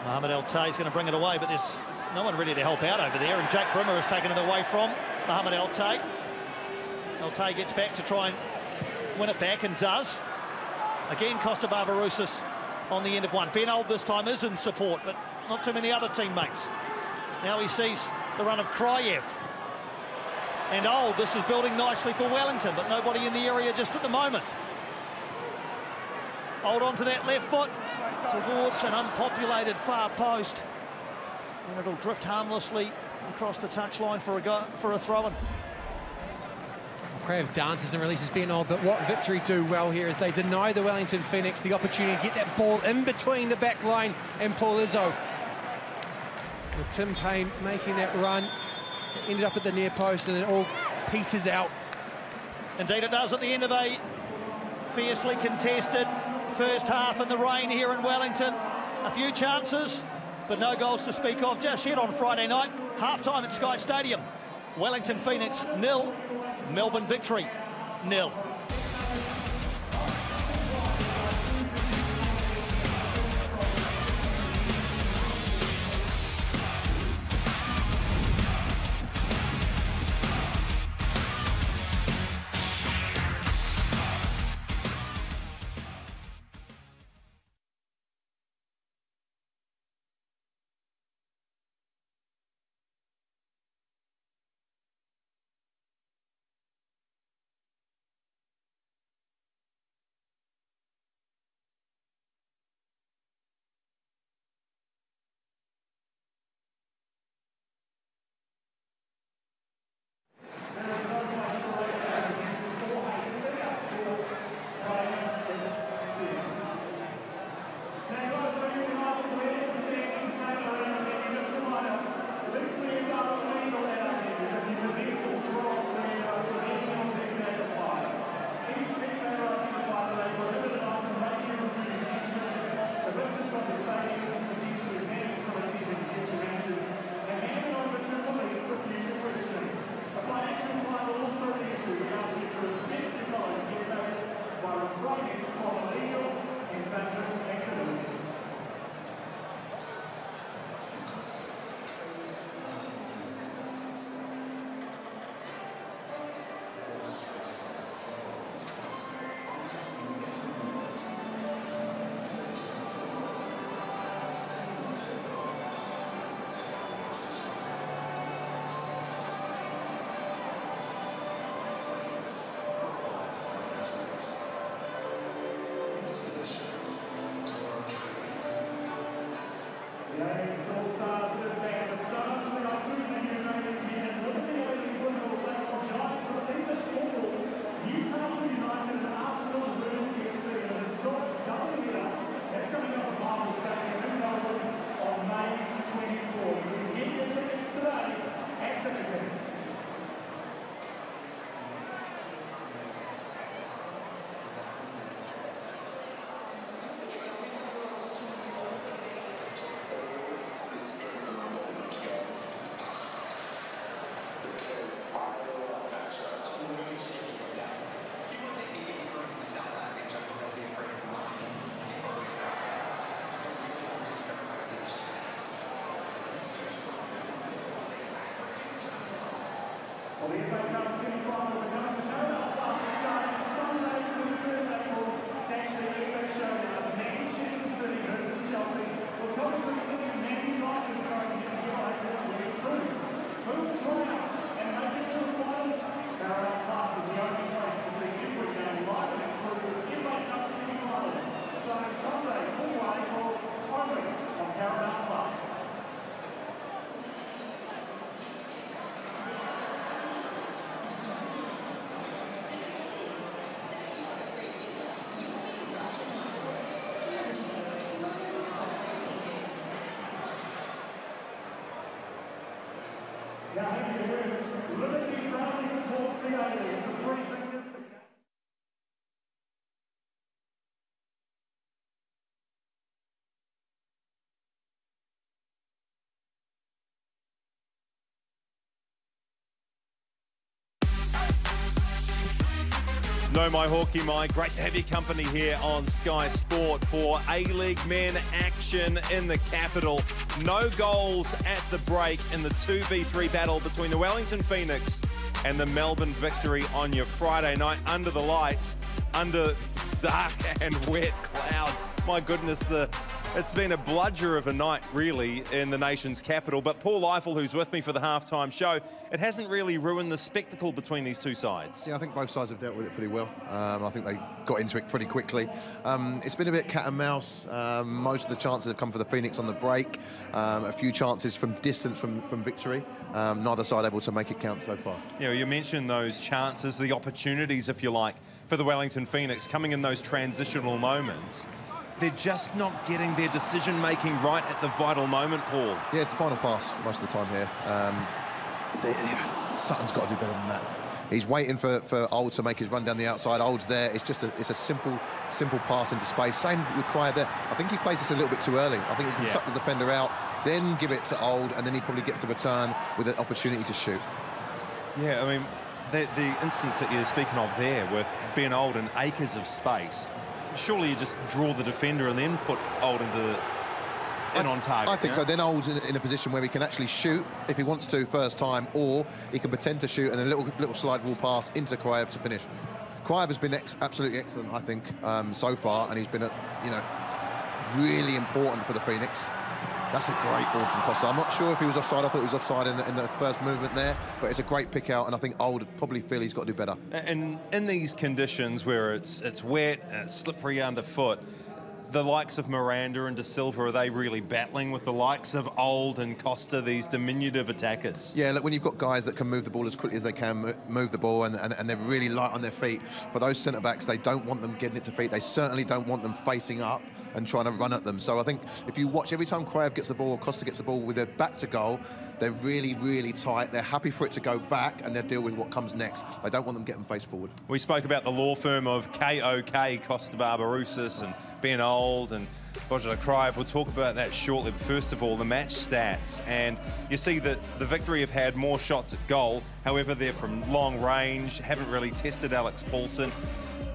Mohamed El-Tay is going to bring it away, but there's no one ready to help out over there, and Jack Brimmer has taken it away from Mohamed El-Tay. El-Tay gets back to try and win it back, and does. Again, Costa Barbarouses on the end of one. Ben Old this time is in support, but not too many other teammates. Now he sees the run of Kryev. And Old, this is building nicely for Wellington, but nobody in the area just at the moment. Old onto that left foot, towards an unpopulated far post. And it'll drift harmlessly across the touchline for a throw-in. Krav dances and releases Ben Old, but what Victory do well here is they deny the Wellington Phoenix the opportunity to get that ball in between the back line and Paul Izzo. With Tim Payne making that run, it ended up at the near post and it all peters out. Indeed it does, at the end of a fiercely contested first half in the rain here in Wellington. A few chances, but no goals to speak of just yet on Friday night. Half-time at Sky Stadium. Wellington Phoenix 0, Melbourne Victory 0. No, my Hawkeye, my. Great to have your company here on Sky Sport for A-League men action in the capital. No goals at the break in the 2v3 battle between the Wellington Phoenix and the Melbourne Victory on your Friday night under the lights, under dark and wet clouds. My goodness, it's been a bludger of a night, really, in the nation's capital. But Paul Eiffel, who's with me for the halftime show, it hasn't really ruined the spectacle between these two sides. Yeah, I think both sides have dealt with it pretty well. I think they got into it pretty quickly. It's been a bit cat and mouse. Most of the chances have come for the Phoenix on the break. A few chances from distance from Victory. Neither side able to make it count so far. You know, you mentioned those chances, the opportunities, if you like, for the Wellington Phoenix coming in those transitional moments. They're just not getting their decision-making right at the vital moment, Paul. Yeah, it's the final pass most of the time here. Sutton's got to do better than that. He's waiting for Old to make his run down the outside. Old's there. It's a simple pass into space. Same with Cryer there. I think he plays this a little bit too early. I think he can suck the defender out, then give it to Old, and then he probably gets the return with an opportunity to shoot. Yeah, I mean, the instance that you're speaking of there with Ben Old and acres of space, surely you just draw the defender and then put Old on target. I think so. Then Old's in a position where he can actually shoot if he wants to first time, or he can pretend to shoot and a little slide rule pass into Cryer to finish. Cryer has been absolutely excellent, I think, so far, and he's been really important for the Phoenix. That's a great ball from Costa. I'm not sure if he was offside. I thought he was offside in the first movement there, but it's a great pick out, and I think Old would probably feel he's got to do better. And in these conditions where it's wet and it's slippery underfoot, the likes of Miranda and De Silva, are they really battling with the likes of Old and Costa, these diminutive attackers? Yeah, look, when you've got guys that can move the ball as quickly as they can, move the ball, and they're really light on their feet, for those centre-backs, they don't want them getting it to feet. They certainly don't want them facing up and trying to run at them. So I think if you watch, every time Cryer gets the ball or Costa gets the ball with their back to goal, they're really, really tight. They're happy for it to go back, and they'll deal with what comes next. They don't want them getting face forward. We spoke about the law firm of KOK, Costa Barbarousis and Ben Old and Bojana Cryer. We'll talk about that shortly. But first of all, the match stats. And you see that the Victory have had more shots at goal. However, they're from long range, haven't really tested Alex Paulson.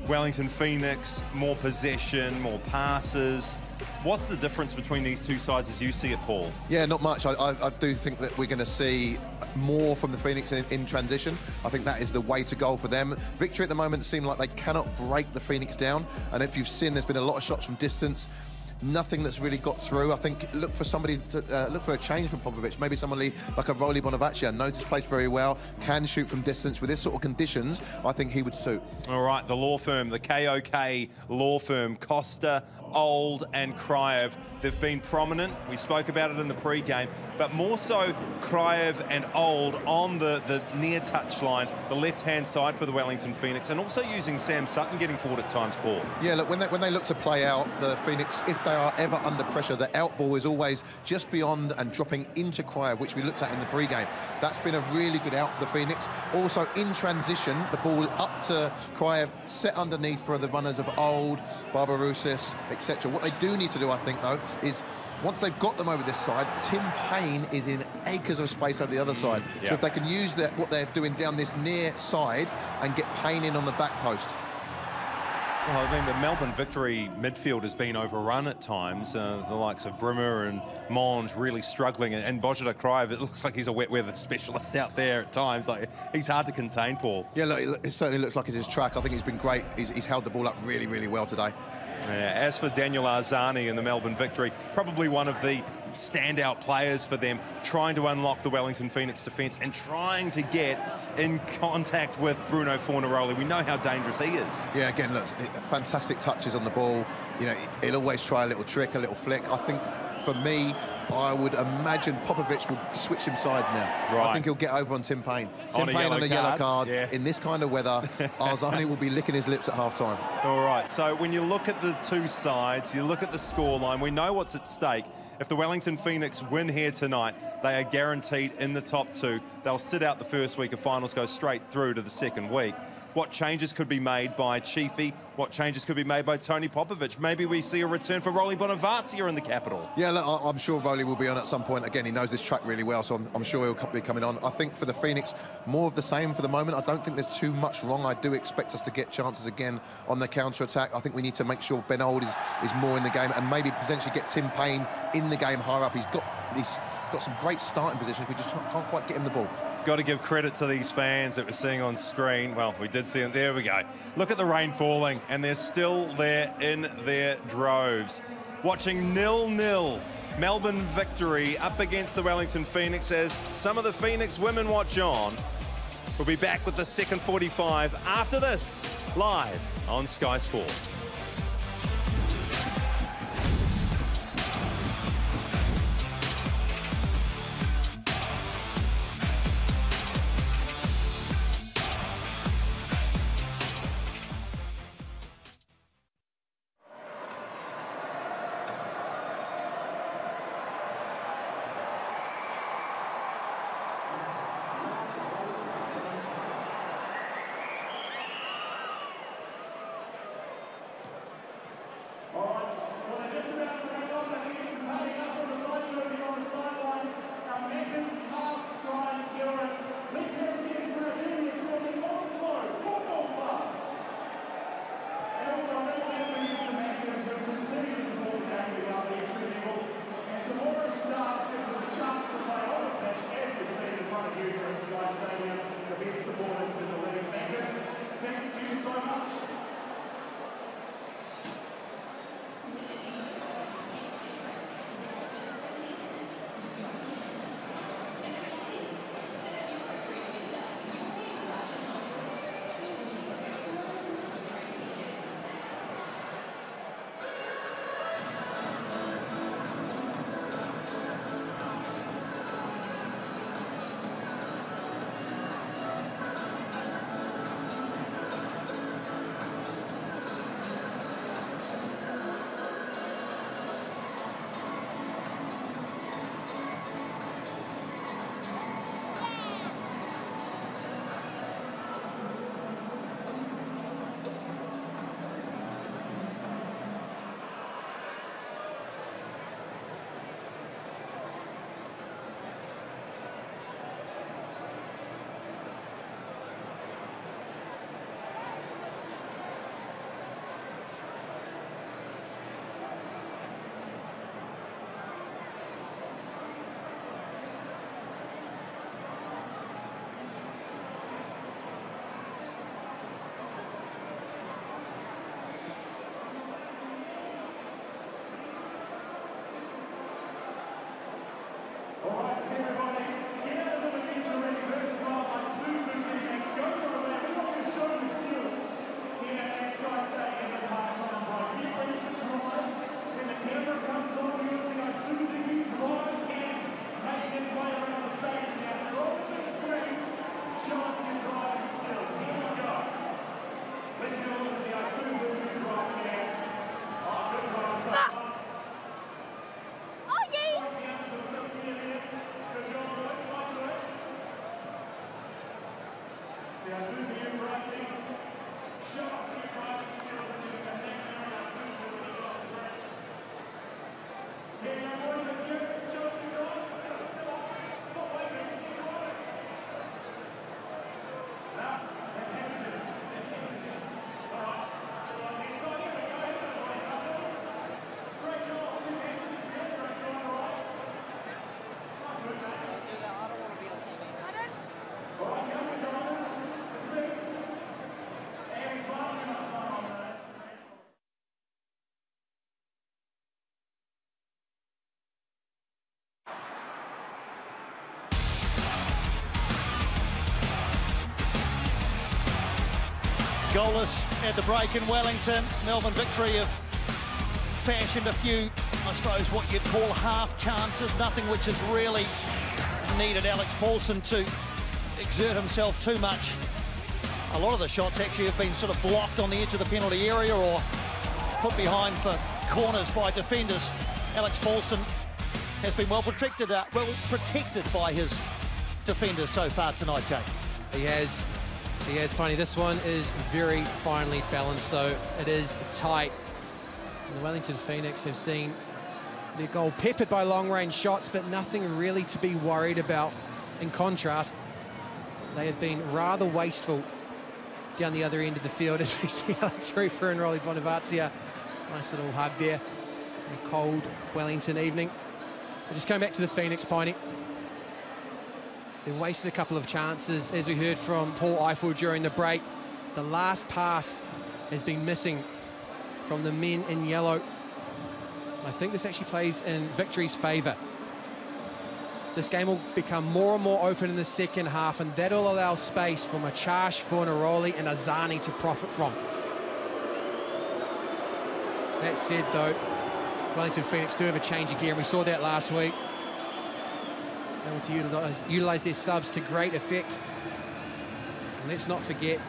Wellington Phoenix, more possession, more passes. What's the difference between these two sides as you see it, Paul? Yeah, not much. I do think that we're going to see more from the Phoenix in transition. I think that is the way to go for them. Victory at the moment seem like they cannot break the Phoenix down. And if you've seen, there's been a lot of shots from distance. Nothing that's really got through. I think look for somebody to look for a change from Popovic. Maybe somebody like a Rolly Bonavaccia knows his place very well, can shoot from distance. With this sort of conditions, I think he would suit. All right, the law firm, the KOK law firm, Costa, Old and Cryer, they've been prominent. We spoke about it in the pre-game, but more so Cryer and Old on the near touchline, the left-hand side for the Wellington Phoenix, and also using Sam Sutton getting forward at times, Paul. Yeah, look, when they look to play out the Phoenix, if they are ever under pressure, the out ball is always just beyond and dropping into Cryer, which we looked at in the pre-game. That's been a really good out for the Phoenix. Also, in transition, the ball up to Cryer, set underneath for the runners of Old, Barbarousis, etc. What they do need to do, I think, though, is once they've got them over this side, Tim Payne is in acres of space over the other side. Yeah. So if they can use what they're doing down this near side and get Payne in on the back post. Well, I mean, the Melbourne Victory midfield has been overrun at times. The likes of Brimmer and Monge really struggling. And Bojana Cryer, it looks like he's a wet weather specialist out there at times. Like, he's hard to contain, Paul. Yeah, look, it certainly looks like it's his track. I think he's been great. He's held the ball up really, really well today. As for Daniel Arzani and the Melbourne Victory, probably one of the standout players for them, trying to unlock the Wellington Phoenix defence and trying to get in contact with Bruno Fornaroli. We know how dangerous he is. Yeah, again, look, fantastic touches on the ball. You know, he'll always try a little trick, a little flick. I think, for me, I would imagine Popovic will switch him sides now. Right. I think he'll get over on Tim Payne. Tim Payne on a yellow card. Yeah. In this kind of weather, Arzani will be licking his lips at half-time. All right, so when you look at the two sides, you look at the scoreline, we know what's at stake. If the Wellington Wellington Phoenix win here tonight, they are guaranteed in the top 2. They'll sit out the first week of finals, go straight through to the second week. What changes could be made by Chiefy? What changes could be made by Tony Popovich? Maybe we see a return for Rolly Bonavazia in the capital. Yeah, look, I'm sure Rolly will be on at some point. Again, he knows this track really well, so I'm sure he'll be coming on. I think for the Phoenix, more of the same for the moment. I don't think there's too much wrong. I do expect us to get chances again on the counter-attack. I think we need to make sure Ben Old is more in the game and maybe potentially get Tim Payne in the game higher up. He's got some great starting positions. We just can't quite get him the ball. Got to give credit to these fans that we're seeing on screen. Well, we did see it. There we go. Look at the rain falling, and they're still there in their droves. Watching 0-0 Melbourne victory up against the Wellington Phoenix as some of the Phoenix women watch on. We'll be back with the second 45 after this, live on Sky Sport. Everybody, get out of the picture ready versus Isuzu Ute next. Go for a lap. We're not going to show the skills here at Sky Stadium this half-time break. Get ready to drive. When the camera comes on, you'll see Isuzu Ute drive again, making its way around the stadium now. Roll the big screen. Show us your driving skills. Here we go. Let's have a look at the Isuzu Ute drive again. Oh, good drive. Goalless at the break in Wellington. Melbourne victory have fashioned a few, I suppose, what you'd call half chances. Nothing which has really needed Alex Paulson to exert himself too much. A lot of the shots actually have been sort of blocked on the edge of the penalty area or put behind for corners by defenders. Alex Paulson has been well protected by his defenders so far tonight, Jake. He has, Piney. This one is very finely balanced, though. It is tight. And the Wellington Phoenix have seen their goal peppered by long-range shots, but nothing really to be worried about. In contrast, they have been rather wasteful down the other end of the field, as we see Alex Rufer and Rolly Bonavazia. Nice little hug there. A cold Wellington evening. We're just coming back to the Phoenix, Piney. They wasted a couple of chances, as we heard from Paul Eiffel during the break. The last pass has been missing from the men in yellow. I think this actually plays in Victory's favour. This game will become more and more open in the second half, and that'll allow space for Machash, Fornaroli and Azani to profit from. That said, though, Wellington Phoenix do have a change of gear, and we saw that last week. Able to utilise their subs to great effect. And let's not forget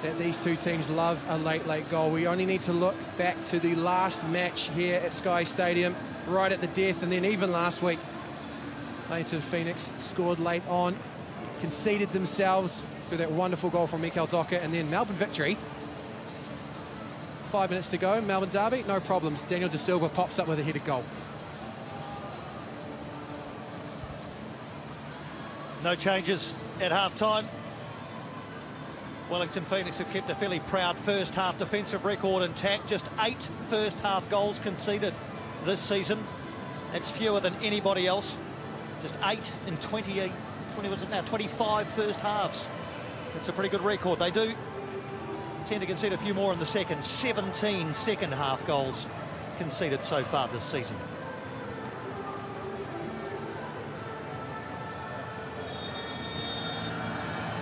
that these two teams love a late goal. We only need to look back to the last match here at Sky Stadium, right at the death, and then even last week, Wellington Phoenix scored late on, conceded themselves through that wonderful goal from Mikel Docker, and then Melbourne Victory. 5 minutes to go, Melbourne derby, no problems. Daniel De Silva pops up with a headed goal. No changes at half-time. Wellington Phoenix have kept a fairly proud first-half defensive record intact. Just 8 first-half goals conceded this season. That's fewer than anybody else. Just 8 in 25 first halves. It's a pretty good record. They do tend to concede a few more in the second. 17 second-half goals conceded so far this season.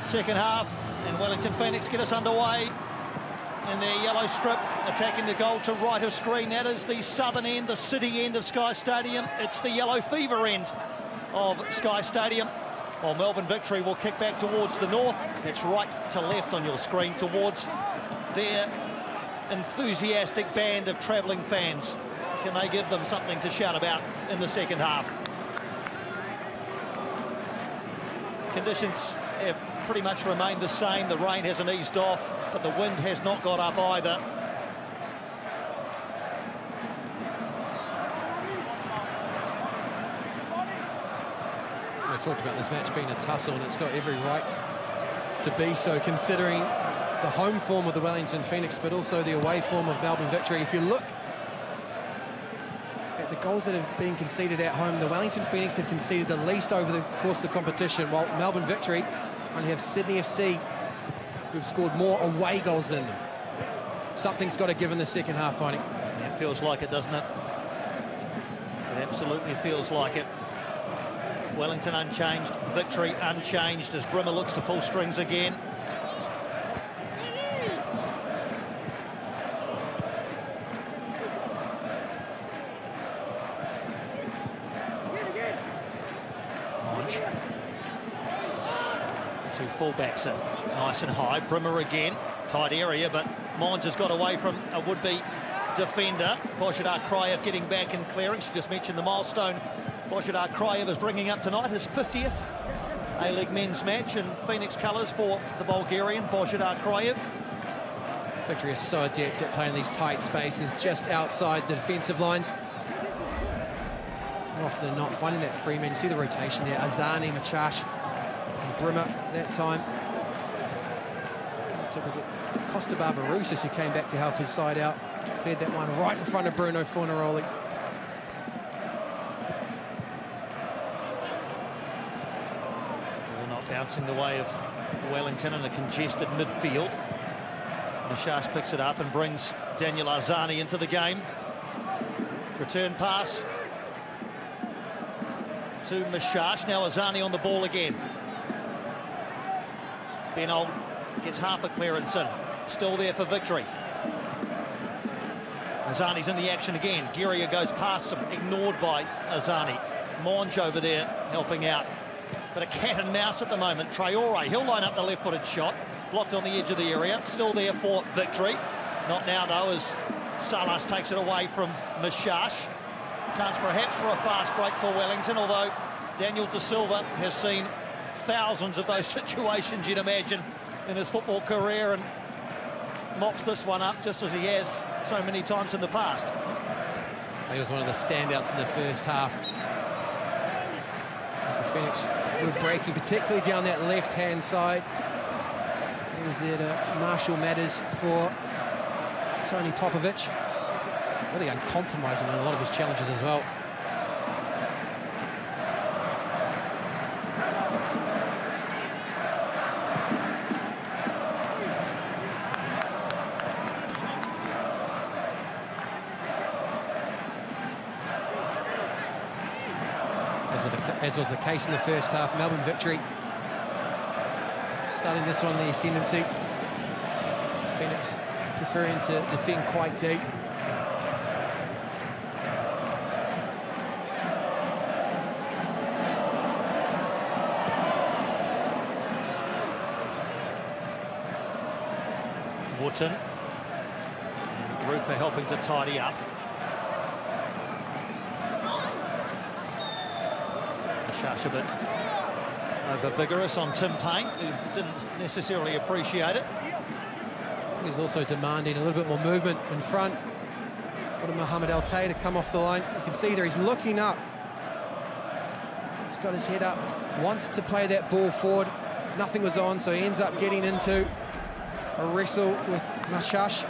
Second half, and Wellington Phoenix get us underway in their yellow strip, attacking the goal to right of screen. That is the southern end, the city end of Sky Stadium. It's the yellow fever end of Sky Stadium. While Melbourne Victory will kick back towards the north. It's right to left on your screen, towards their enthusiastic band of travelling fans. Can they give them something to shout about in the second half? Conditions have pretty much remained the same. The rain hasn't eased off, but the wind has not got up either. I talked about this match being a tussle, and it's got every right to be so, considering the home form of the Wellington Phoenix, but also the away form of Melbourne Victory. If you look at the goals that have been conceded at home, the Wellington Phoenix have conceded the least over the course of the competition, while Melbourne Victory only have Sydney FC, who've scored more away goals than them. Something's got to give in the second half, Tony. Yeah, it feels like it, doesn't it? It absolutely feels like it. Wellington unchanged, Victory unchanged, as Brimmer looks to pull strings again. Two fullbacks are nice and high. Brimmer again, tight area, but Monge has got away from a would-be defender. Božidar Krajev getting back and clearing. She just mentioned the milestone Božidar Krajev is bringing up tonight, his 50th A-League men's match in Phoenix colours for the Bulgarian, Božidar Krajev. Victory is so adept at playing these tight spaces just outside the defensive lines. More often than not, finding that free man. You see the rotation there, Azani, Machash, and Brimmer that time. So was it Costa Barbarousis who came back to help his side out? Cleared that one right in front of Bruno Fornaroli. Bouncing the way of Wellington in a congested midfield. Machash picks it up and brings Daniel Azani into the game. Return pass to Machash. Now Azani on the ball again. Benol gets half a clearance in. Still there for Victory. Azani's in the action again. Guerrier goes past him, ignored by Azani. Monge over there helping out. But a cat and mouse at the moment. Traore, he'll line up the left-footed shot. Blocked on the edge of the area. Still there for Victory. Not now, though, as Salas takes it away from Machash. Chance perhaps for a fast break for Wellington, although Daniel De Silva has seen thousands of those situations, you'd imagine, in his football career, and mops this one up just as he has so many times in the past. He was one of the standouts in the first half. As the Phoenix were breaking, particularly down that left-hand side. He was there to marshal matters for Tony Popovic. Really uncompromising in a lot of his challenges as well. As was the case in the first half, Melbourne victory. Starting this one, the ascendancy. Phoenix preferring to defend quite deep. Wootton. Rufer helping to tidy up. A bit over-vigorous on Tim Payne, who didn't necessarily appreciate it. He's also demanding a little bit more movement in front. Wanted Mohamed El Tay to come off the line. You can see there he's looking up. He's got his head up, wants to play that ball forward. Nothing was on, so he ends up getting into a wrestle with Mashash.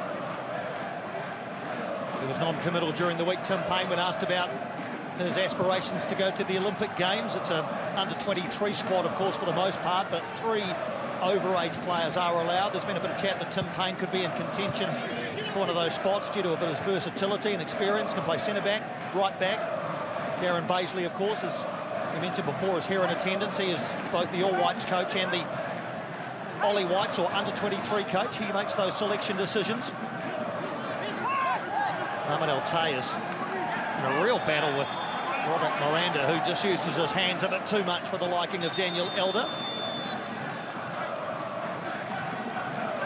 He was non-committal during the week, Tim Payne, when asked about his aspirations to go to the Olympic Games. It's an under-23 squad, of course, for the most part, but 3 overage players are allowed. There's been a bit of chat that Tim Payne could be in contention for one of those spots due to a bit of his versatility and experience. Can play centre-back, right-back. Darren Baisley, of course, as we mentioned before, is here in attendance. He is both the All Whites coach and the Ollie Whites, or under-23 coach. He makes those selection decisions. Mohamed El Tay is in a real battle with Robert Miranda, who just uses his hands a bit too much for the liking of Daniel Elder.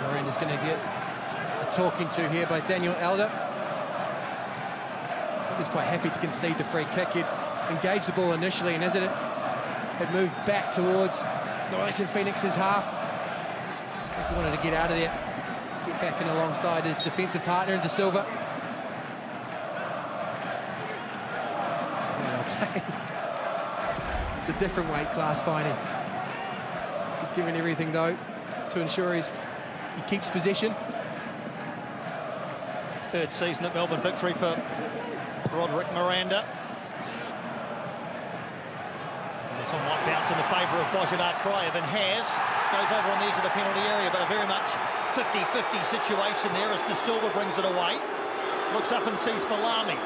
Miranda's going to get a talking to here by Daniel Elder. He was quite happy to concede the free kick. He'd engaged the ball initially, and as it had moved back towards the Wellington Phoenix's half, I think he wanted to get out of there, get back in alongside his defensive partner in De Silva. It's a different weight class finding. He's giving everything, though, to ensure he keeps possession. 3rd season at Melbourne victory for Roderick Miranda. This one might bounce in the favour of Božidar Krajev, and has. Goes over on the edge of the penalty area, but a very much 50-50 situation there as De Silva brings it away. Looks up and sees Falami.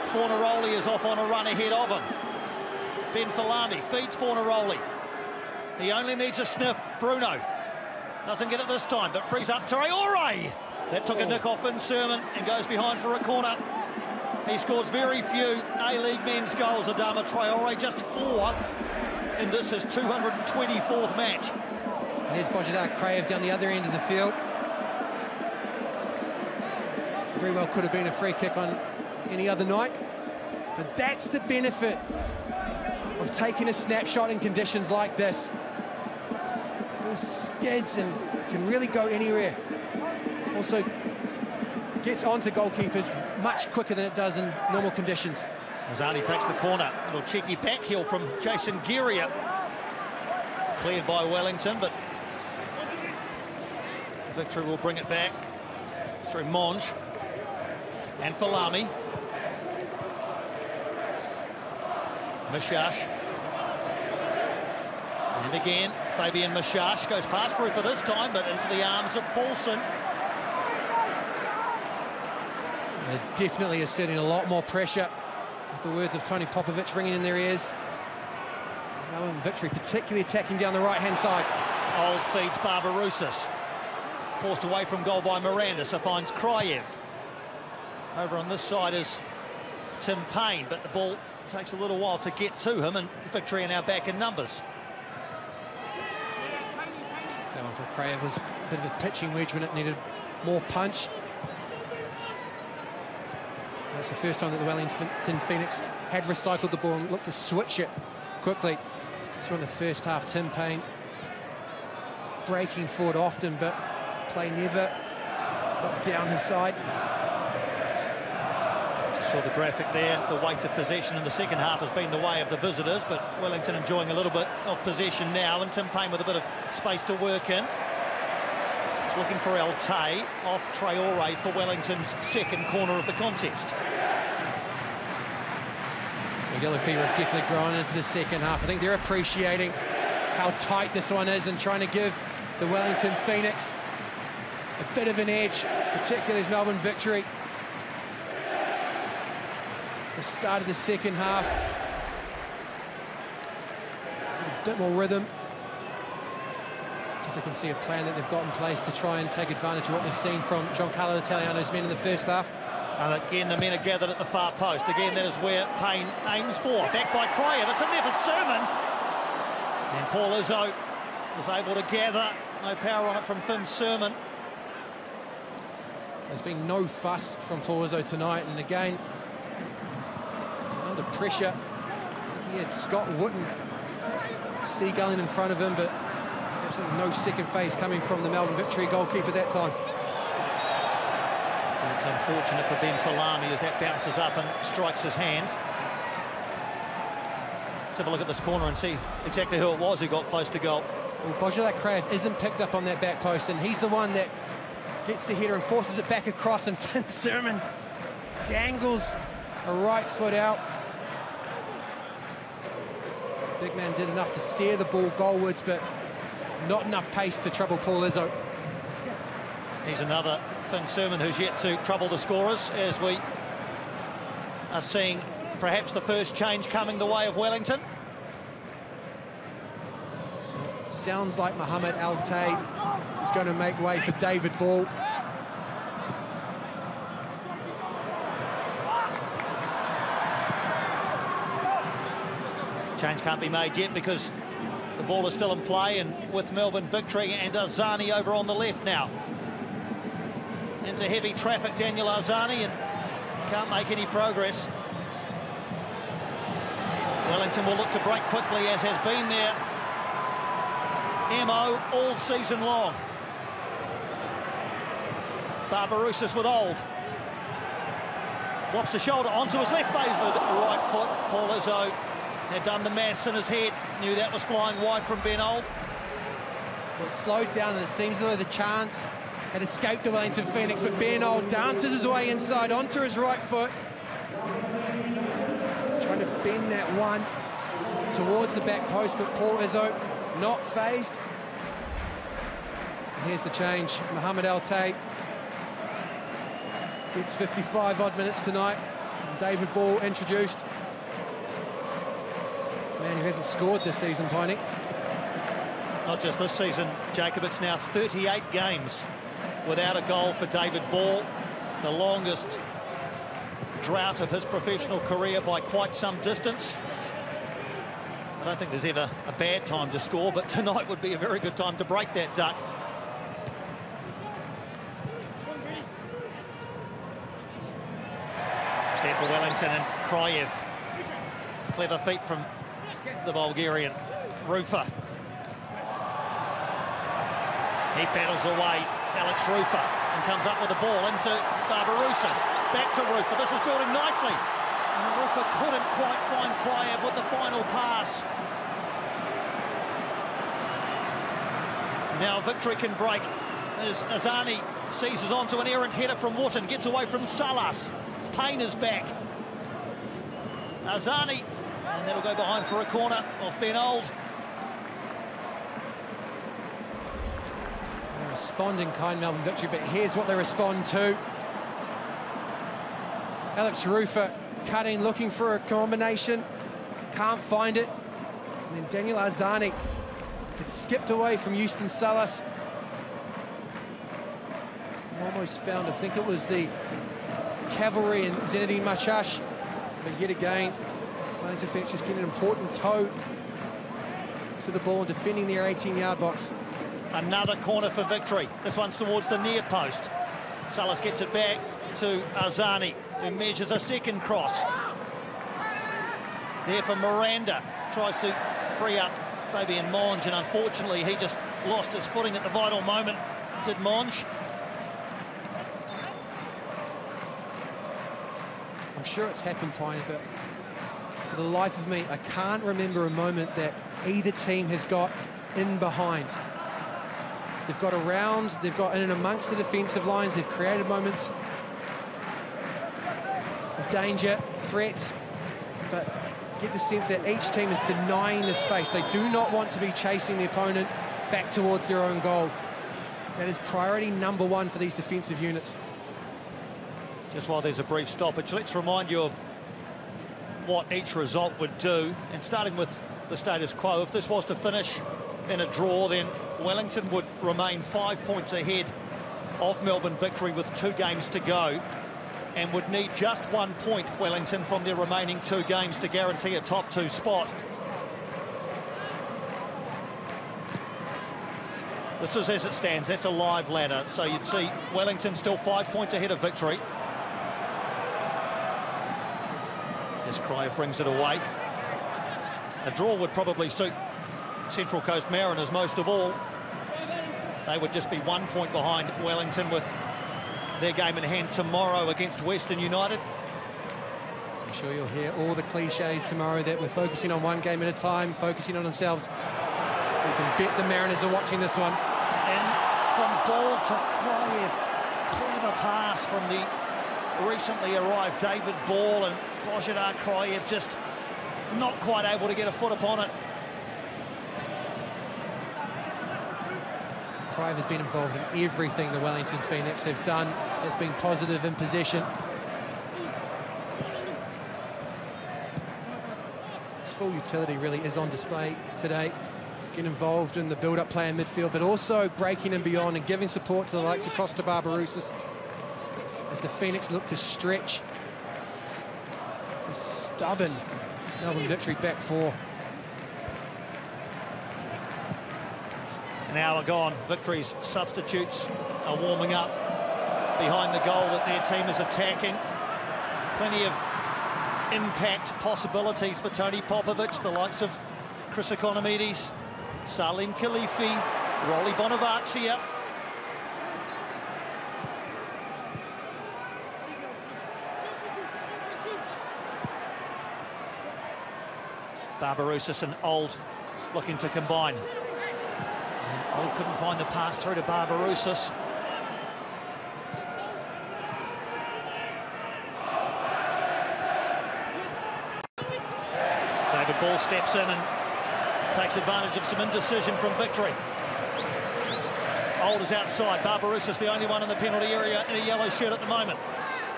Fornaroli is off on a run ahead of him. Ben Falami feeds Fornaroli. He only needs a sniff. Bruno doesn't get it this time, but frees up Traore. That took a nick off in Sermon and goes behind for a corner. He scores very few A-League men's goals, Adama Traore, just 4 in this, his 224th match. And there's Božidar Krajev down the other end of the field. Very well could have been a free kick on any other night, but that's the benefit of taking a snapshot in conditions like this. Those skids and can really go anywhere. Also gets onto goalkeepers much quicker than it does in normal conditions. Zani takes the corner. Little cheeky back heel from Jason Geria. Cleared by Wellington, but victory will bring it back through Monge and Falami. Mashash. And again, Fabian Mashash goes past Rufer this time, but into the arms of Paulson. They're definitely asserting a lot more pressure, with the words of Tony Popovic ringing in their ears. Melbourne victory, particularly attacking down the right-hand side. Old feeds Barbarousis. Forced away from goal by Miranda, so finds Krajev. Over on this side is Tim Payne, but the ball takes a little while to get to him, and victory are now back in numbers. That one from Krajev was a bit of a pitching wedge when it needed more punch. That's the first time that the Wellington Phoenix had recycled the ball and looked to switch it quickly. So in the first half, Tim Payne breaking forward often, but play never got down his side. Just saw the graphic there. The weight of possession in the second half has been the way of the visitors, but Wellington enjoying a little bit of possession now, and Tim Payne with a bit of space to work in. He's looking for Ute off Traore for Wellington's second corner of the contest. The yellow fever have definitely grown into the second half. I think they're appreciating how tight this one is and trying to give the Wellington Phoenix a bit of an edge, particularly as Melbourne Victory. The start of the second half, a bit more rhythm. Definitely can see a plan that they've got in place to try and take advantage of what they've seen from Giancarlo Italiano's men in the first half. And again, the men are gathered at the far post. Again, that is where Payne aims for. Back by Cryer, it's in there for Sermon. And Paul Izzo was able to gather. No power on it from Finn Sermon. There's been no fuss from Paul Izzo tonight, and again, under pressure. He had Scott Wooten seagulling in front of him, but absolutely no second phase coming from the Melbourne Victory goalkeeper that time. It's unfortunate for Ben Falami as that bounces up and strikes his hand. Let's have a look at this corner and see exactly who it was who got close to goal. Well, Bojolak Kraft isn't picked up on that back post, and he's the one that gets the header and forces it back across, and Finn Sermon dangles a right foot out. Big man did enough to steer the ball goalwards, but not enough pace to trouble Paul Izzo. He's another Finn Sermon who's yet to trouble the scorers, as we are seeing perhaps the first change coming the way of Wellington. Sounds like Mohamed Ute is going to make way for David Ball. Change can't be made yet because the ball is still in play, and with Melbourne Victory and Arzani over on the left now. Into heavy traffic, Daniel Arzani, and can't make any progress. Wellington will look to break quickly, as has been their MO all season long. Barbarouses with Old. Drops the shoulder onto his left favoured right foot. Paul Izzo had done the maths in his head, knew that was flying wide from Ben Old. Well, it slowed down, and it seems as though the chance had escaped the Wellington Phoenix, but Ben Old dances his way inside onto his right foot, trying to bend that one towards the back post, but Paul Izzo not phased. And here's the change. Mohamed Ute gets 55 odd minutes tonight. And David Ball introduced. Man who hasn't scored this season, Piney. Not just this season, Jacob, it's now 38 games without a goal for David Ball, the longest drought of his professional career by quite some distance. I don't think there's ever a bad time to score, but tonight would be a very good time to break that duck. Step for Wellington and Kryev. Clever feet from the Bulgarian. Rufa. He battles away, Alex Rufa, and comes up with the ball into Barbarouses. Back to Rufa. This is building nicely. And Rufa couldn't quite find Kryev with the final pass. Now Victory can break as Arzani seizes onto an errant header from Wooten, gets away from Salas. Payne is back. Arzani, and that'll go behind for a corner off Ben Old. They're responding kind, Melbourne Victory, but here's what they respond to. Alex Rufa cutting, looking for a combination, can't find it. And then Daniel Arzani had skipped away from Houston Salas. Almost found, I think it was the cavalry and Zinedine Machash, but yet again, Wellington Phoenix just getting an important toe to the ball and defending their 18-yard box. Another corner for Victory. This one's towards the near post. Salas gets it back to Arzani, who measures a second cross. There for Miranda, tries to free up Fabian Monge, and unfortunately he just lost his footing at the vital moment, did Monge. I'm sure it's happened tiny, but for the life of me, I can't remember a moment that either team has got in behind. They've got around, they've got in and amongst the defensive lines, they've created moments of danger, threats, but get the sense that each team is denying the space. They do not want to be chasing the opponent back towards their own goal. That is priority number one for these defensive units. Just while there's a brief stoppage, let's remind you of what each result would do. And starting with the status quo, if this was to finish in a draw, then Wellington would remain 5 points ahead of Melbourne Victory with 2 games to go, and would need just 1 point, Wellington, from their remaining 2 games to guarantee a top 2 spot. This is as it stands. That's a live ladder, so you'd see Wellington still 5 points ahead of Victory. As Cryer brings it away. A draw would probably suit Central Coast Mariners most of all. They would just be 1 point behind Wellington with their game in hand tomorrow against Western United. I'm sure you'll hear all the cliches tomorrow that we're focusing on one game at a time, focusing on themselves. We can bet the Mariners are watching this one. And from ball to Cryer, clever pass from the recently arrived David Ball, and Božidar Krajev just not quite able to get a foot upon it. Krajev has been involved in everything the Wellington Phoenix have done. It's been positive in possession. His full utility really is on display today. Getting involved in the build-up play in midfield, but also breaking and beyond and giving support to the likes of Costa Barbarouses as the Phoenix look to stretch a stubborn Melbourne Victory back 4. An hour gone. Victory's substitutes are warming up behind the goal that their team is attacking. Plenty of impact possibilities for Tony Popovic, the likes of Chris Economides, Salim Khalifi, Rolly Bonavazia. Barbarouses and Old looking to combine. And Old couldn't find the pass through to Barbarouses. David Ball steps in and takes advantage of some indecision from Victory. Old is outside. Barbarouses the only one in the penalty area in a yellow shirt at the moment.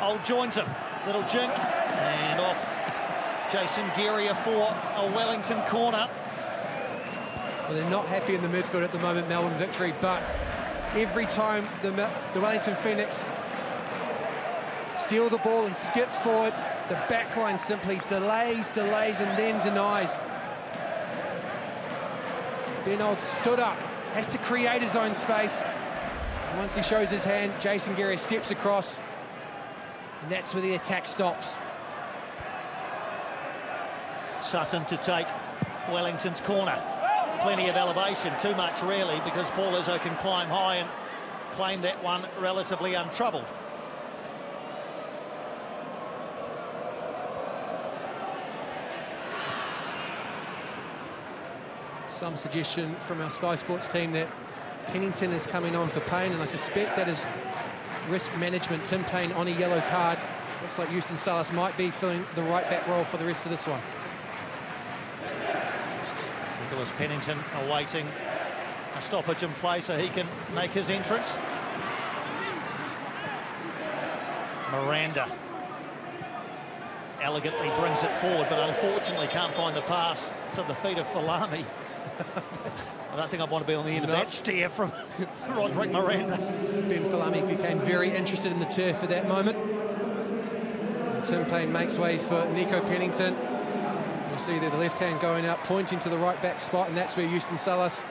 Old joins him. Little jink. And off Jason Geria for a Wellington corner. Well, they're not happy in the midfield at the moment, Melbourne Victory, but every time the Wellington Phoenix steal the ball and skip forward, the back line simply delays, and then denies. Ben Old stood up, has to create his own space. And once he shows his hand, Jason Geria steps across, and that's where the attack stops. Sutton to take Wellington's corner. Plenty of elevation, too much really, because Paul Izzo can climb high and claim that one relatively untroubled. Some suggestion from our Sky Sports team that Pennington is coming on for Payne, and I suspect that is risk management. Tim Payne on a yellow card. Looks like Houston Salas might be filling the right back role for the rest of this one. Nicholas Pennington awaiting a stoppage in play so he can make his entrance. Miranda elegantly brings it forward, but unfortunately can't find the pass to the feet of Falami. I don't think I'd want to be on the end of that stare from Roderick Miranda. Ben Falami became very interested in the turf at that moment. And Tim Payne makes way for Nico Pennington. You'll see there the left hand going out, pointing to the right back spot, and that's where Houston Salas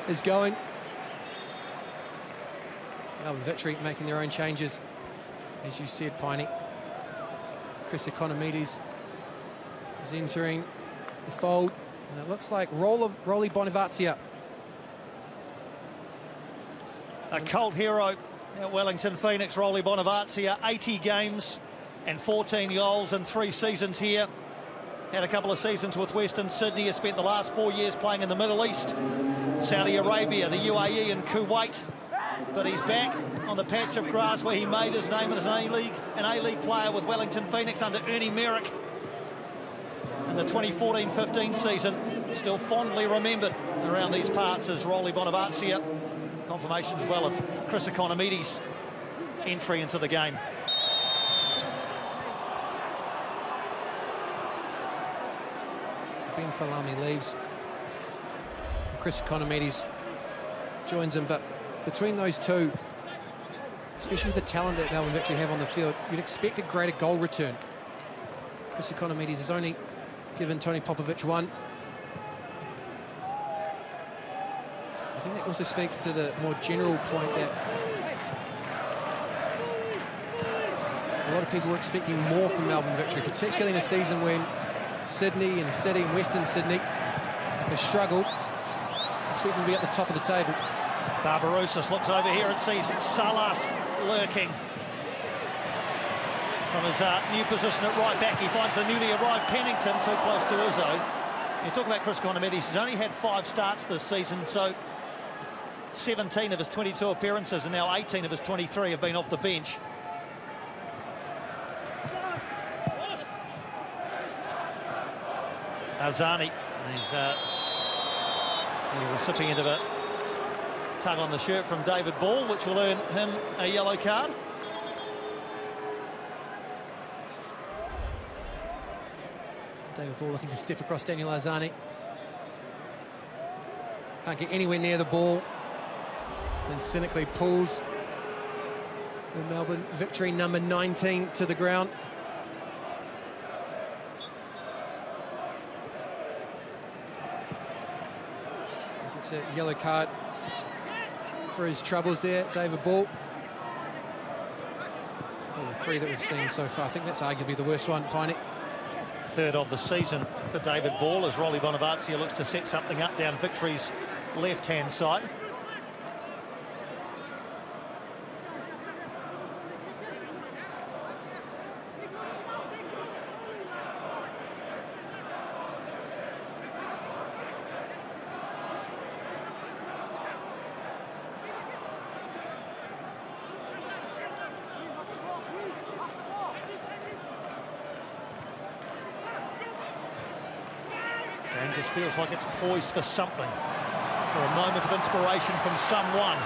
is going. Melbourne Victory making their own changes. as you said, Piney. Chris Economides is entering the fold, and it looks like Rolly Bonavazia. A cult hero at Wellington Phoenix, Rolly Bonavazia, 80 games and 14 goals in 3 seasons here. Had a couple of seasons with Western Sydney. Has spent the last 4 years playing in the Middle East, Saudi Arabia, the UAE and Kuwait. But he's back on the patch of grass where he made his name as an A-League player with Wellington Phoenix under Ernie Merrick in the 2014-15 season. Still fondly remembered around these parts as Rolly Bonavazia. Confirmation as well of Chris Economides' entry into the game. Ben Falami leaves. Chris Economides joins him, but between those two, especially with the talent that Melbourne Victory have on the field, you'd expect a greater goal return. Chris Economides has only given Tony Popovic 1. I think that also speaks to the more general point that a lot of people were expecting more from Melbourne Victory, particularly in a season when Sydney and City and Western Sydney have struggled. Expect them to be at the top of the table. Barbarouses looks over here and sees Salas lurking. From his new position at right back, he finds the newly arrived Pennington too close to Izzo. You talk about Chris Economides, he's only had 5 starts this season, so 17 of his 22 appearances and now 18 of his 23 have been off the bench. Azani, he's the recipient of a tug on the shirt from David Ball, which will earn him a yellow card. David Ball looking to step across Daniel Azani. Can't get anywhere near the ball. Then cynically pulls the Melbourne Victory number 19 to the ground. Gets a yellow card for his troubles there, David Ball. Well, the 3 that we've seen so far, I think that's arguably the worst one, Piney. 3rd of the season for David Ball as Rolly Bonavazia looks to set something up down Victory's left-hand side. Game just feels like it's poised for something, for a moment of inspiration from someone.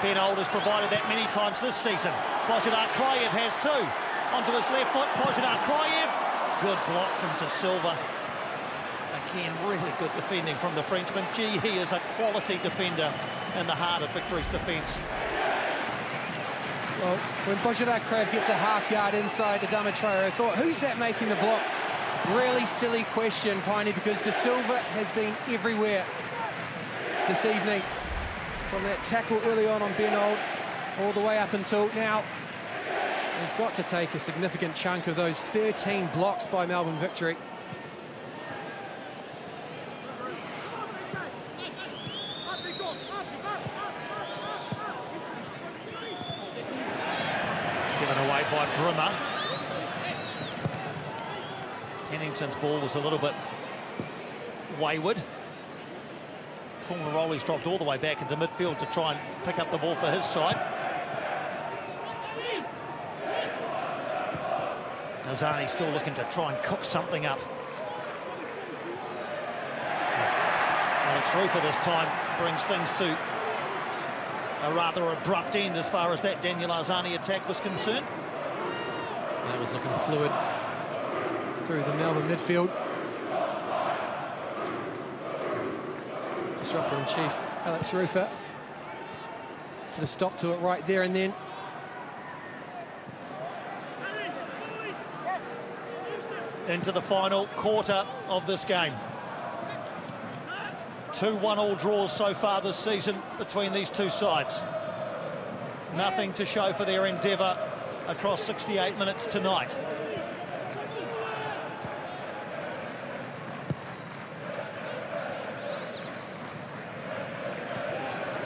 Ben Old has provided that many times this season. Bozhidar Kraev has 2. Onto his left foot, Bozhidar Kraev. Good block from De Silva. Again, really good defending from the Frenchman. Gee, he is a quality defender in the heart of Victory's defence. Well, when Bozhidar Kraev gets a half-yard inside to Adama Traore, I thought, who's that making the block? Really silly question, Piney, because De Silva has been everywhere this evening. From that tackle early on Ben Old, all the way up until now. He's got to take a significant chunk of those 13 blocks by Melbourne Victory. Given away by Brimmer. Pennington's ball was a little bit wayward. Former Rolly's dropped all the way back into midfield to try and pick up the ball for his side. Azani still looking to try and cook something up. Alex Rufer this time brings things to a rather abrupt end as far as that Daniel Azani attack was concerned. That was looking fluid through the Melbourne midfield. Disruptor-in-chief Alex Rufer to the stop to it right there and then. Into the final quarter of this game. 2 1-all draws so far this season between these two sides. Nothing to show for their endeavour across 68 minutes tonight.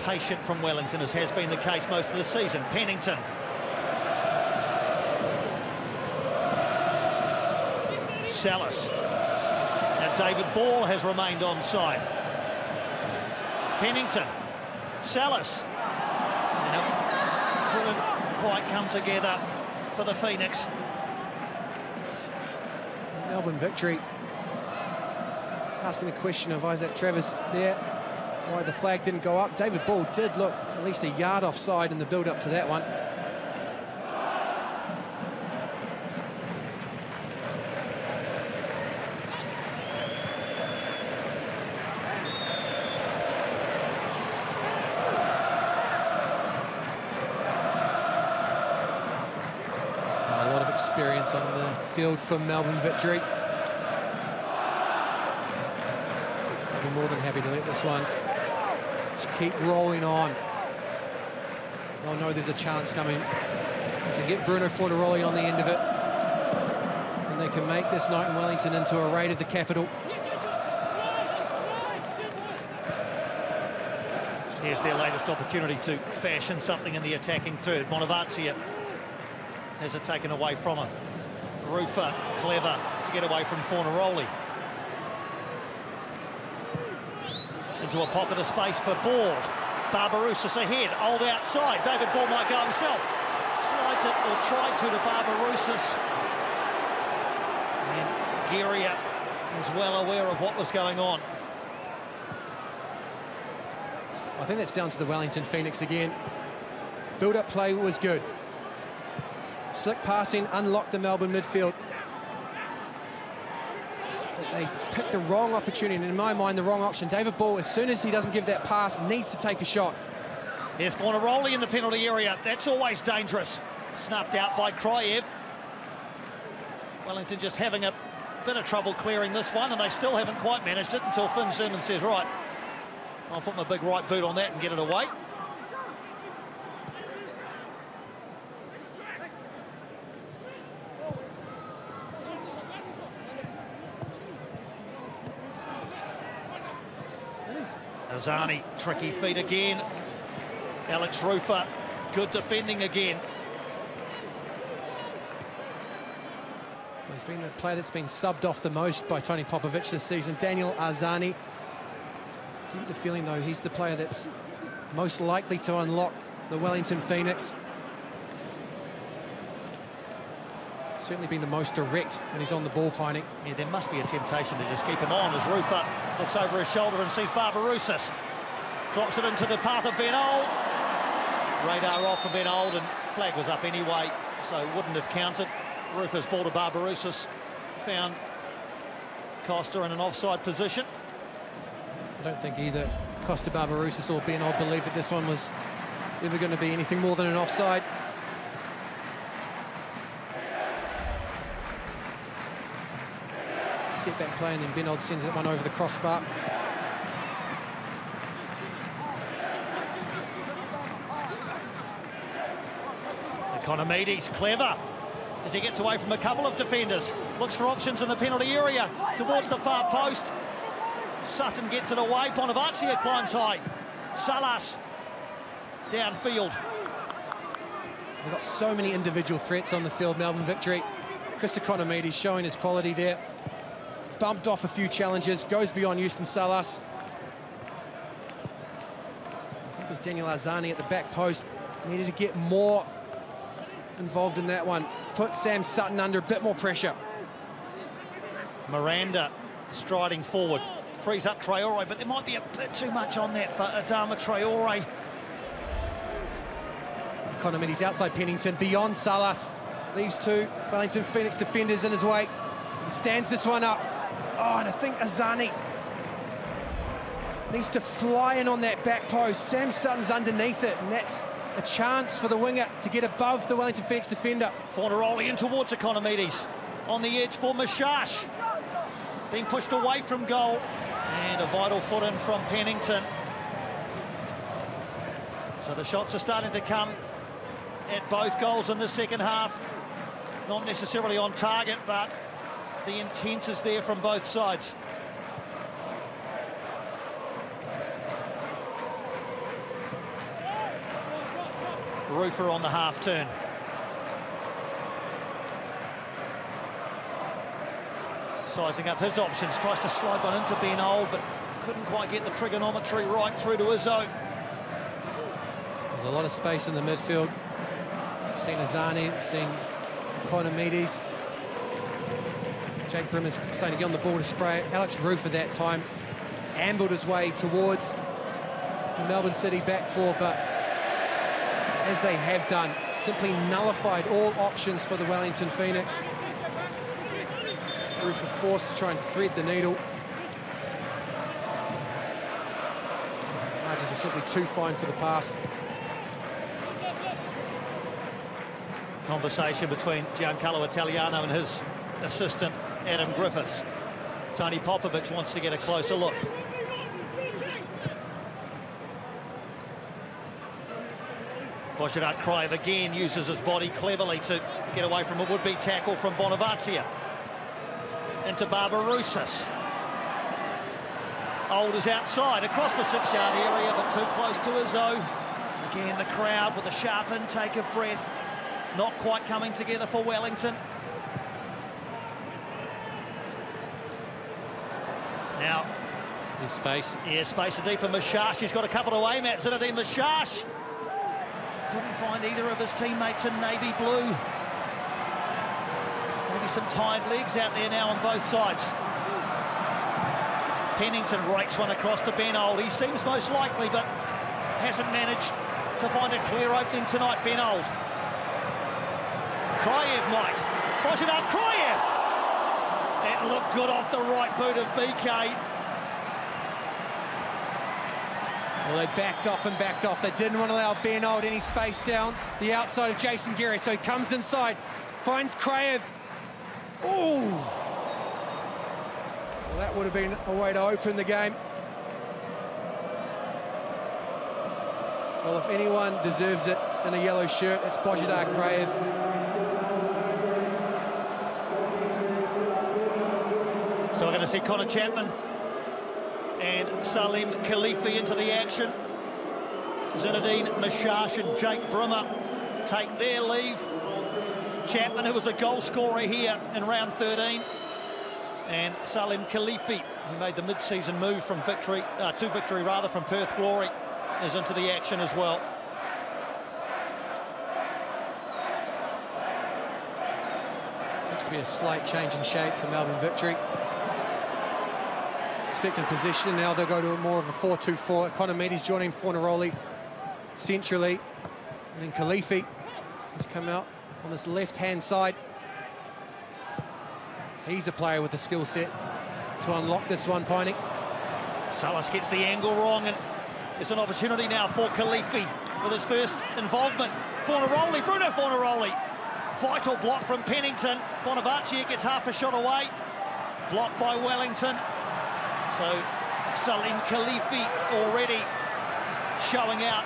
Patient from Wellington, as has been the case most of the season. Pennington. Salas. And David Ball has remained onside. Pennington. Salas. And it couldn't quite come together for the Phoenix. Melbourne victory. Asking a question of Isaac Travers there, why the flag didn't go up. David Ball did look at least a yard offside in the build-up to that one. A lot of experience on the field for Melbourne victory. I'd be more than happy to let this one just keep rolling on. Oh no, there's a chance coming. If they get Bruno Fornaroli on the end of it, and they can make this night in Wellington into a raid of the capital. Here's their latest opportunity to fashion something in the attacking third. Montevarcia has it taken away from her. Rufer, clever to get away from Fornaroli. Into a pocket of space for Ball. Barbarouses ahead, old outside. David Ball might go himself. Slides it, or tried to Barbarouses. And Geria was well aware of what was going on. I think that's down to the Wellington Phoenix again. Build-up play was good. Slick passing unlocked the Melbourne midfield. But they picked the wrong opportunity, and in my mind, the wrong option. David Ball, as soon as he doesn't give that pass, needs to take a shot. Here's Fornaroli in the penalty area. That's always dangerous. Snuffed out by Kryev. Wellington just having a bit of trouble clearing this one, and they still haven't quite managed it until Finn Simmons says, right, I'll put my big right boot on that and get it away. Azani, tricky feet again. Alex Rufer, good defending again. He's been the player that's been subbed off the most by Tony Popovic this season, Daniel Azani. I get the feeling, though, he's the player that's most likely to unlock the Wellington Phoenix. Certainly been the most direct when he's on the ball, Piney. Yeah, there must be a temptation to just keep him on as Rufer looks over his shoulder and sees Barbarouses. Drops it into the path of Ben Old. Radar off for Ben Old, and flag was up anyway, so wouldn't have counted. Rufer's ball to Barbarouses. Found Costa in an offside position. I don't think either Costa Barbarouses or Ben Old believed that this one was ever going to be anything more than an offside. Setback play, and then Ben Old sends that one over the crossbar. Economides, clever as he gets away from a couple of defenders. Looks for options in the penalty area towards the far post. Sutton gets it away. Montevarcia climbs high. Salas downfield. They've got so many individual threats on the field, Melbourne victory. Chris Economides showing his quality there. Bumped off a few challenges, goes beyond Houston Salas. I think it was Daniel Azani at the back post. Needed to get more involved in that one. Put Sam Sutton under a bit more pressure. Miranda striding forward. Frees up Traore, but there might be a bit too much on that for Adama Traore. Economides outside Pennington, beyond Salas. Leaves two Wellington Phoenix defenders in his way. And stands this one up. Oh, and I think Azani needs to fly in on that back post. Sam Sutton's underneath it, and that's a chance for the winger to get above the Wellington Phoenix defender. Fornaroli in towards Economides. On the edge for Mashash. Being pushed away from goal. And a vital foot in from Pennington. So the shots are starting to come at both goals in the second half. Not necessarily on target, but the intent is there from both sides. Roofer on the half turn. Sizing up his options, tries to slide one into Ben Old, but couldn't quite get the trigonometry right through to Isuzu. There's a lot of space in the midfield. We've seen Azani, we've seen Economides. Jake Brimmer's starting to get on the ball to spray it. Alex Roofer that time ambled his way towards the Melbourne City back four, but as they have done, simply nullified all options for the Wellington Phoenix. Roofer forced to try and thread the needle. Margins were simply too fine for the pass. Conversation between Giancarlo Italiano and his assistant, Adam Griffiths. Tony Popovic wants to get a closer look. Božidar Krajev again uses his body cleverly to get away from a would-be tackle from Bonavazia. Into Barbarouses. Old is outside, across the 6-yard area, but too close to Isuzu. Again, the crowd with a sharp intake of breath. Not quite coming together for Wellington. Now, in space. Yeah, space indeed for Mashash. He's got a couple away, Matt. Zinedine Mashash. Couldn't find either of his teammates in navy blue. Maybe some tired legs out there now on both sides. Pennington rakes one across to Ben Old. He seems most likely, but hasn't managed to find a clear opening tonight, Ben Old. Krajev might. Božidar Krajev! It looked good off the right boot of BK. Well, they backed off and backed off. They didn't want to allow Ben Old any space down the outside of Jason Geary, so he comes inside, finds Krajev. Ooh! Well, that would have been a way to open the game. Well, if anyone deserves it in a yellow shirt, it's Božidar Krajev. So we're going to see Connor Chapman and Salim Khalifi into the action. Zinedine Mashash and Jake Brimmer take their leave. Chapman, who was a goal scorer here in round 13, and Salim Khalifi, who made the mid-season move from victory to victory rather from Perth Glory, is into the action as well. Looks to be a slight change in shape for Melbourne Victory. Expecting position, now they'll go to more of a 4-2-4. Economides joining Fornaroli centrally, and then Khalifi has come out on this left-hand side. He's a player with the skill set to unlock this one, Piney. Salas gets the angle wrong, and it's an opportunity now for Khalifi with his first involvement. Fornaroli, Bruno Fornaroli. Vital block from Pennington. Bonavazia gets half a shot away. Blocked by Wellington. So Salim Khalifi already showing out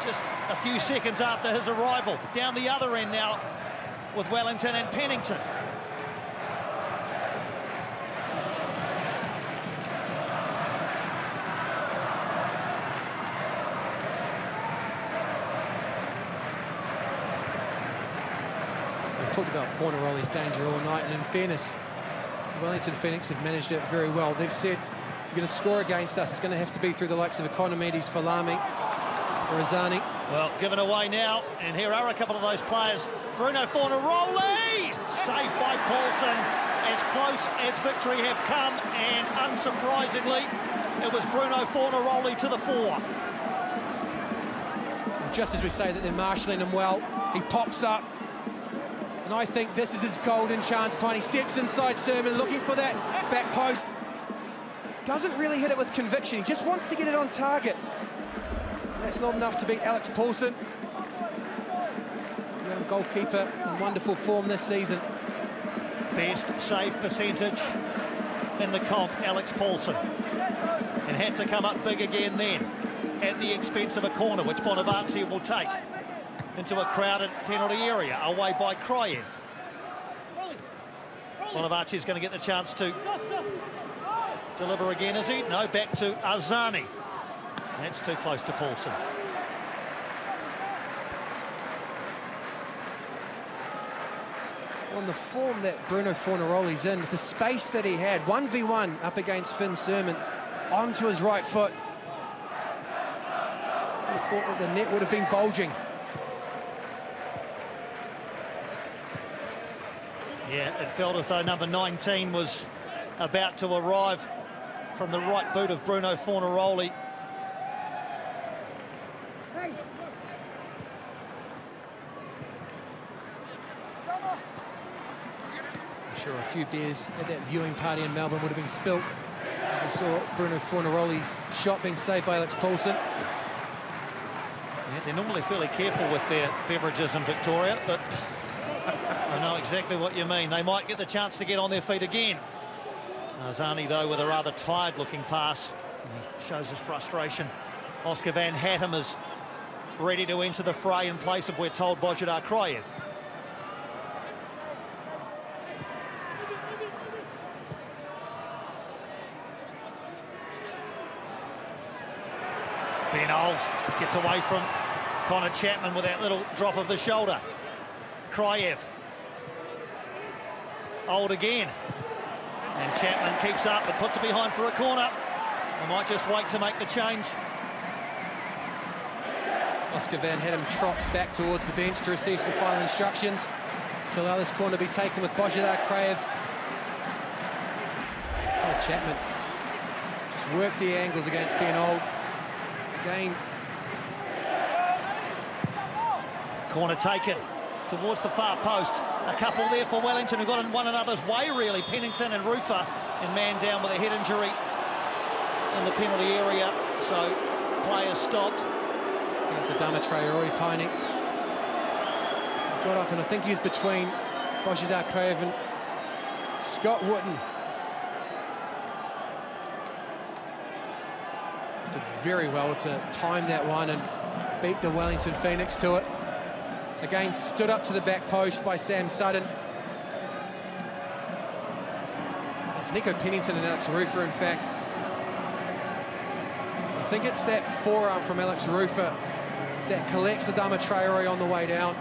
just a few seconds after his arrival. Down the other end now with Wellington and Pennington. We've talked about Fornaroli's danger all night, and in fairness, the Wellington Phoenix have managed it very well. They've said, if you're going to score against us, it's going to have to be through the likes of Economides, Falami, or Azani. Well, given away now, and here are a couple of those players. Bruno Fornaroli, saved by Paulson. As close as victory have come, and unsurprisingly, it was Bruno Fornaroli to the fore. Just as we say that they're marshalling him well, he pops up. And I think this is his golden chance, Piney. Steps inside Sermon, looking for that back post. Doesn't really hit it with conviction. He just wants to get it on target. And that's not enough to beat Alex Paulson. Young goalkeeper in wonderful form this season. Best save percentage in the comp, Alex Paulson. And had to come up big again then, at the expense of a corner, which Bonavazia will take. into a crowded penalty area, away by Kraev. Bonavarci's going to get the chance to deliver again, is he? No, back to Arzani. That's too close to Paulson. On the form that Bruno Fornaroli's in, the space that he had, 1v1 up against Finn Surman, onto his right foot. I thought that the net would have been bulging. Yeah, it felt as though number 19 was about to arrive from the right boot of Bruno Fornaroli. I'm sure a few beers at that viewing party in Melbourne would have been spilt as they saw Bruno Fornaroli's shot being saved by Alex Paulson. Yeah, they're normally fairly careful with their beverages in Victoria, but I know exactly what you mean. They might get the chance to get on their feet again. Arzani, though, with a rather tired-looking pass. He shows his frustration. Oscar van Hattem is ready to enter the fray in place of, we're told, Božidar Kraev. Ben Old gets away from Connor Chapman with that little drop of the shoulder. Kraev. Old again. And Chapman keeps up but puts it behind for a corner. They might just wait to make the change. Oscar van Hattem trots back towards the bench to receive some final instructions to allow this corner to be taken with Božidar Kraev. Connor Chapman just worked the angles against Ben Old. Again. Corner taken towards the far post. A couple there for Wellington, who got in one another's way, really. Pennington and Rufer, and man down with a head injury in the penalty area. So players stopped. Against Adama Traore, Piney. Got up, and I think he was between Božidar Kraev and Scott Wootton. Did very well to time that one and beat the Wellington Phoenix to it. Again, stood up to the back post by Sam Sutton. It's Nico Pennington and Alex Rufer, in fact. I think it's that forearm from Alex Rufer that collects Adama Traore on the way down.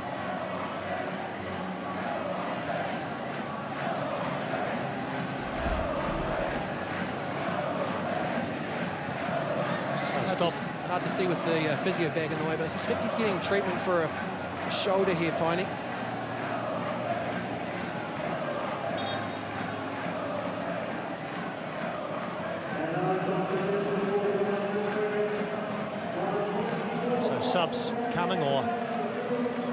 Just hard to see with the physio bag in the way, but I suspect he's getting treatment for a shoulder here, Piney. So subs coming, or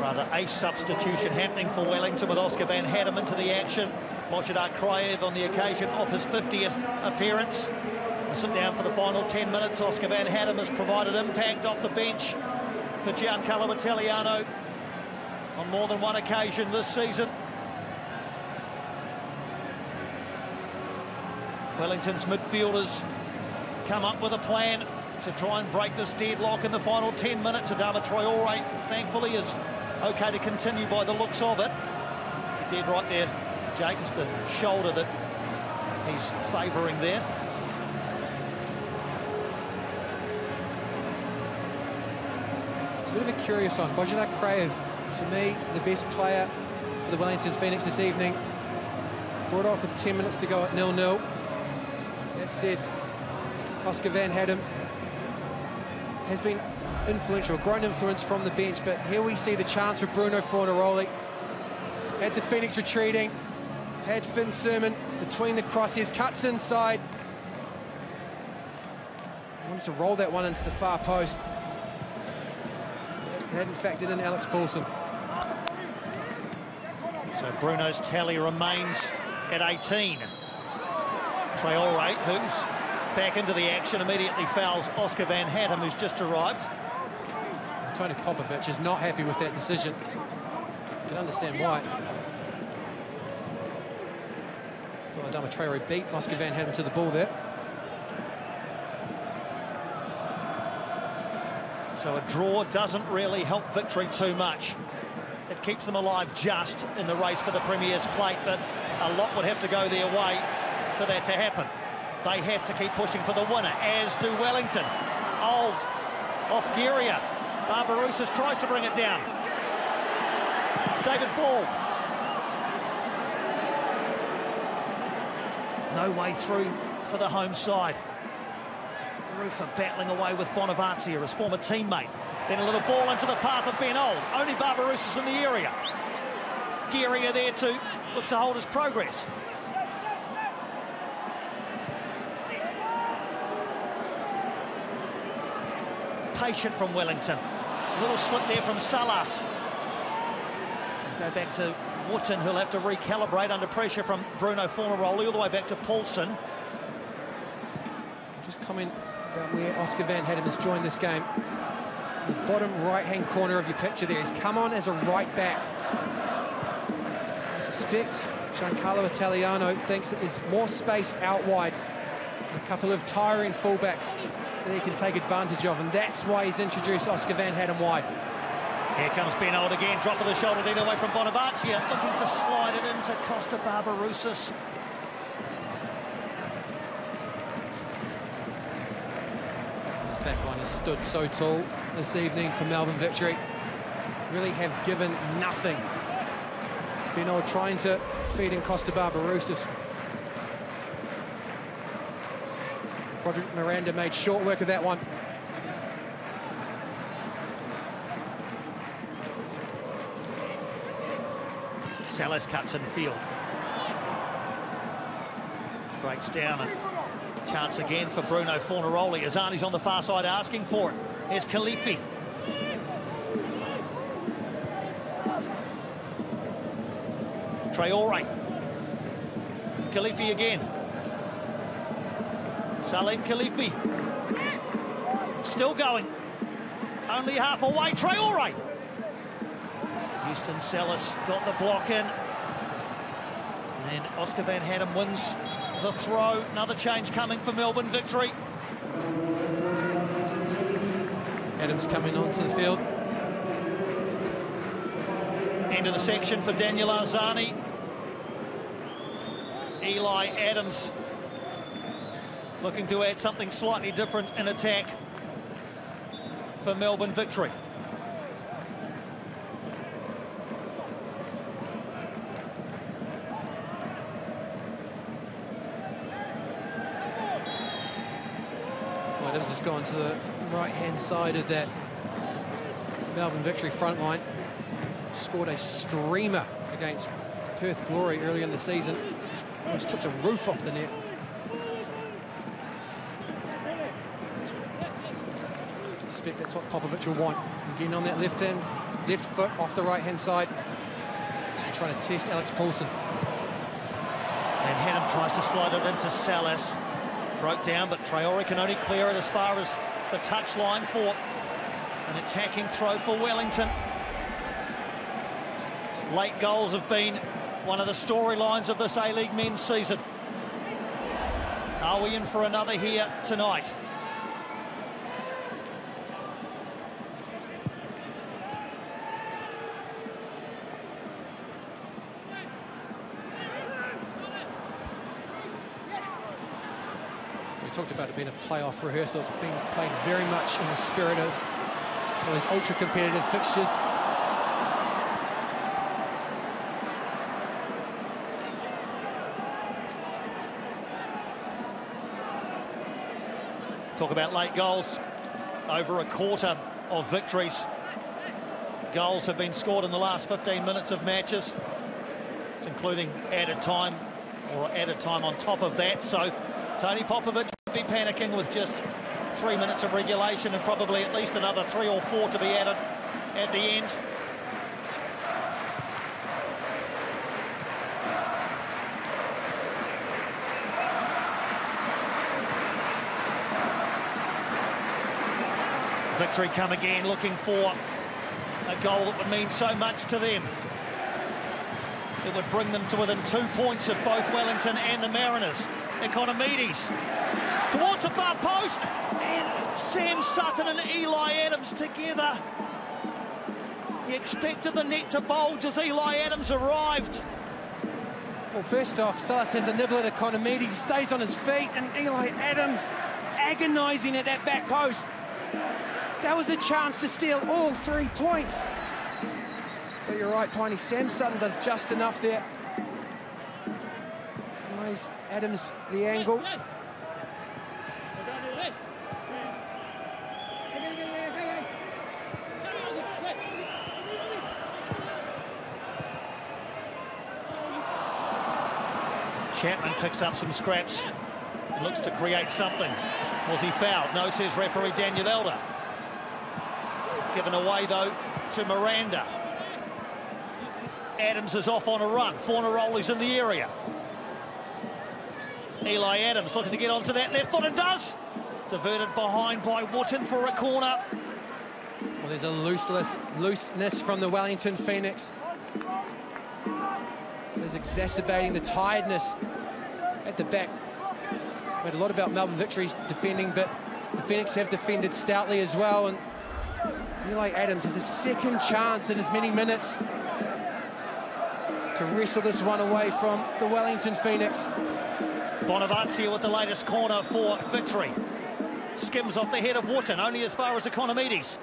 rather a substitution happening for Wellington, with Oscar van Hattem into the action. Božidar Kraev on the occasion of his 50th appearance. We'll sit down for the final 10 minutes. Oscar van Hattem has provided impact off the bench for Giancarlo Italiano on more than one occasion this season. Wellington's midfielders come up with a plan to try and break this deadlock in the final 10 minutes. Adama Traore, thankfully, is okay to continue by the looks of it. Dead right there, Jake, is the shoulder that he's favouring there. It's a bit of a curious one. Božidar Kraev, for me, the best player for the Wellington Phoenix this evening. Brought off with 10 minutes to go at 0-0. That said, Oscar van Hattem has been influential, grown influence from the bench, but here we see the chance for Bruno Fornaroli. Had the Phoenix retreating, had Finn Surman between the crosshairs, cuts inside. Wanted to roll that one into the far post. Hadn't factored in Alex Paulson. So Bruno's tally remains at 18. Traore, who's back into the action, immediately fouls Oscar van Hattem, who's just arrived. Tony Popovic is not happy with that decision. Can understand why. So Adama Traore beat Oscar van Hattem to the ball there. So a draw doesn't really help Victory too much. It keeps them alive just in the race for the Premier's plate, but a lot would have to go their way for that to happen. They have to keep pushing for the winner, as do Wellington. Old off Geria. Barbarouses tries to bring it down. David Ball. No way through for the home side. Rufer battling away with Bonavazia, his former teammate. Then a little ball into the path of Ben Old. Only Barbarouses in the area. Geria there to look to hold his progress. Patient from Wellington. A little slip there from Salas. Go back to Wooten, who'll have to recalibrate under pressure from Bruno Fornaroli, all the way back to Paulson. Just comment about where Oscar Van Hadden has joined this game. It's in the bottom right-hand corner of your picture there. He's come on as a right back. I suspect Giancarlo Italiano thinks that there's more space out wide. A couple of tiring fullbacks that he can take advantage of, and that's why he's introduced Oscar Van Hadden wide. Here comes Ben Old again, drop of the shoulder, lead away from Bonavazia, looking to slide it into Costa Barbarouses. This back line has stood so tall this evening for Melbourne Victory. Really have given nothing. Ben Old trying to feed in Costa Barbarouses. Roderick Miranda made short work of that one. Salas cuts in field. Breaks down, and chance again for Bruno Fornaroli. Azani's on the far side asking for it. Here's Khalifi. Traore. Khalifi again. Salim Khalifi. Still going. Only half away. Traore. Houston Salas got the block in. And Oscar Van Hadden wins the throw. Another change coming for Melbourne Victory. Adams coming onto the field. End of the section for Daniel Arzani. Eli Adams looking to add something slightly different in attack for Melbourne Victory. Adams has gone to the right-hand side of that Melbourne Victory front line. Scored a screamer against Perth Glory early in the season. Almost took the roof off the net. I suspect that's what Popovic will want. Again on that left foot off the right-hand side. Trying to test Alex Paulson. And Hadden tries to slide it into Salas. Broke down, but Traore can only clear it as far as the touchline for an attacking throw for Wellington. Late goals have been one of the storylines of this A-League men's season. Are we in for another here tonight? We talked about it being a playoff rehearsal. It's being played very much in the spirit of those ultra-competitive fixtures. Talk about late goals. Over a quarter of victories. Goals have been scored in the last 15 minutes of matches. It's including added time, or added time on top of that. So Tony Popovic would be panicking with just 3 minutes of regulation and probably at least another 3 or 4 to be added at the end. Victory come again, looking for a goal that would mean so much to them. It would bring them to within 2 points of both Wellington and the Mariners. Economides towards the far post, and Sam Sutton and Eli Adams together. He expected the net to bulge as Eli Adams arrived. Well, first off, Silas has a nibble at Economides. He stays on his feet, and Eli Adams agonising at that back post. That was a chance to steal all 3 points. But you're right, Piney. Sam Sutton does just enough there. Denies Adams the angle. Chapman picks up some scraps, looks to create something. Was he fouled? No, says referee Daniel Elder. Given away, though, to Miranda. Adams is off on a run. Fornaroli's in the area. Eli Adams looking to get onto that left foot and does. Diverted behind by Wooten for a corner. Well, there's a looseness from the Wellington Phoenix. There's exacerbating the tiredness at the back. We heard a lot about Melbourne Victory's defending, but the Phoenix have defended stoutly as well. And Eli Adams has a second chance in as many minutes to wrestle this one away from the Wellington Phoenix. Bonavazia with the latest corner for Victory. Skims off the head of Wooten, only as far as Economides.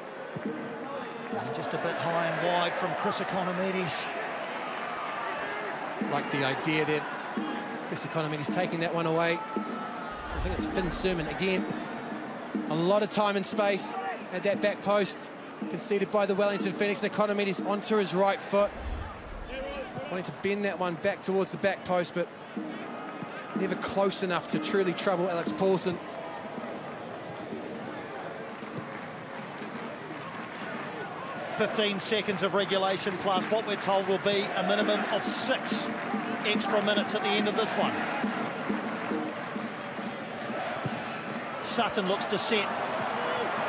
And just a bit high and wide from Chris Economides. Like the idea that Chris Economides taking that one away. I think it's Finn Sermon again. A lot of time and space at that back post. Conceded by the Wellington Phoenix, and Economides onto his right foot. Wanting to bend that one back towards the back post, but never close enough to truly trouble Alex Paulson. "15 seconds of regulation plus what we're told will be a minimum of 6 extra minutes at the end of this one. Sutton looks to set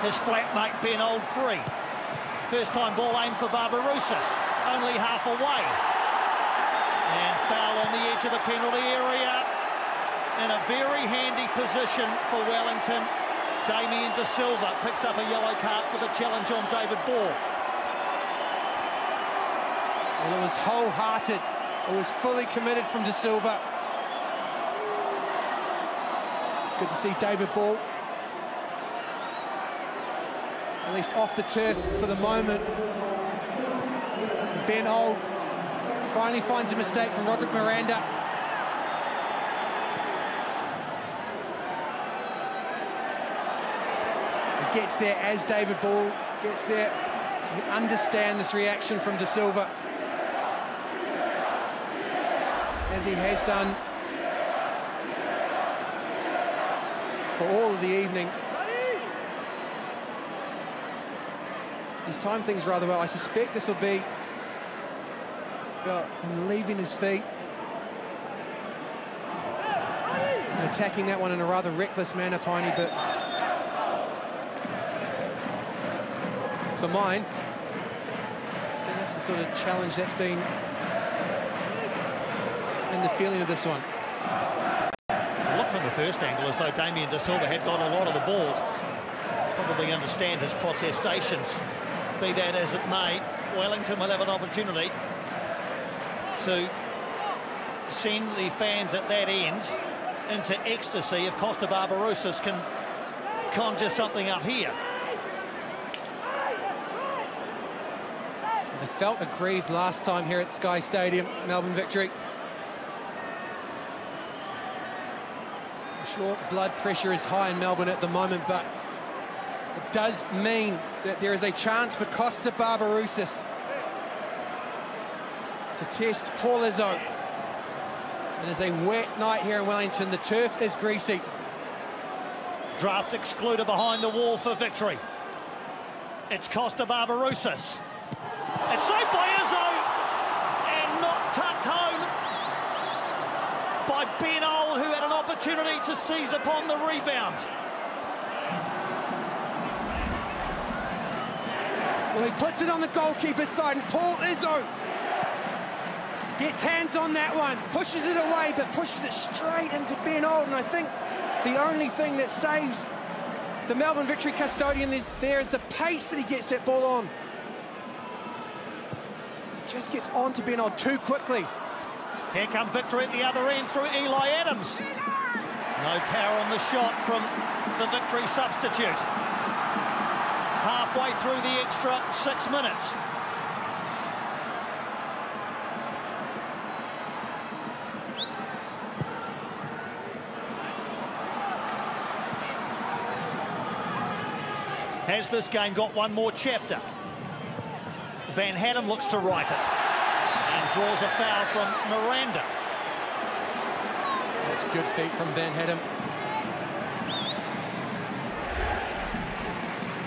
his flatmate Ben Old free. First time ball aimed for Barbarouses, only half away. And foul on the edge of the penalty area. In a very handy position for Wellington. Damien De Silva picks up a yellow card for the challenge on David Ball. Well, it was wholehearted. It was fully committed from De Silva. Good to see David Ball at least off the turf for the moment. Ben Old finally finds a mistake from Roderick Miranda. He gets there as David Ball gets there. You can understand this reaction from De Silva, as he has done for all of the evening. He's timed things rather well. I suspect this will be about him leaving his feet and attacking that one in a rather reckless manner, Piney, but for mine, I think that's the sort of challenge that's been in the feeling of this one. Look from the first angle as though Damien De Silva had got a lot of the ball. Probably understand his protestations. Be that as it may, Wellington will have an opportunity to send the fans at that end into ecstasy if Costa Barbarouses can conjure something up here. They felt aggrieved last time here at Sky Stadium, Melbourne Victory. I'm sure blood pressure is high in Melbourne at the moment, but it does mean that there is a chance for Costa Barbarouses to test Paul Izzo. It is a wet night here in Wellington. The turf is greasy. Draft excluder behind the wall for Victory. It's Costa Barbarouses. It's saved by Izzo and not tucked home by Ben Old, who had an opportunity to seize upon the rebound. Well, he puts it on the goalkeeper's side, and Paul Izzo gets hands on that one, pushes it away, but pushes it straight into Ben Old, and I think The only thing that saves the Melbourne Victory custodian is the pace that he gets that ball on. Just gets on to Bernard too quickly. Here come Victory at the other end through Eli Adams. No power on the shot from the Victory substitute. Halfway through the extra 6 minutes. Has this game got one more chapter? Van Hatten looks to right it and draws a foul from Miranda. That's good feet from Van Hatten.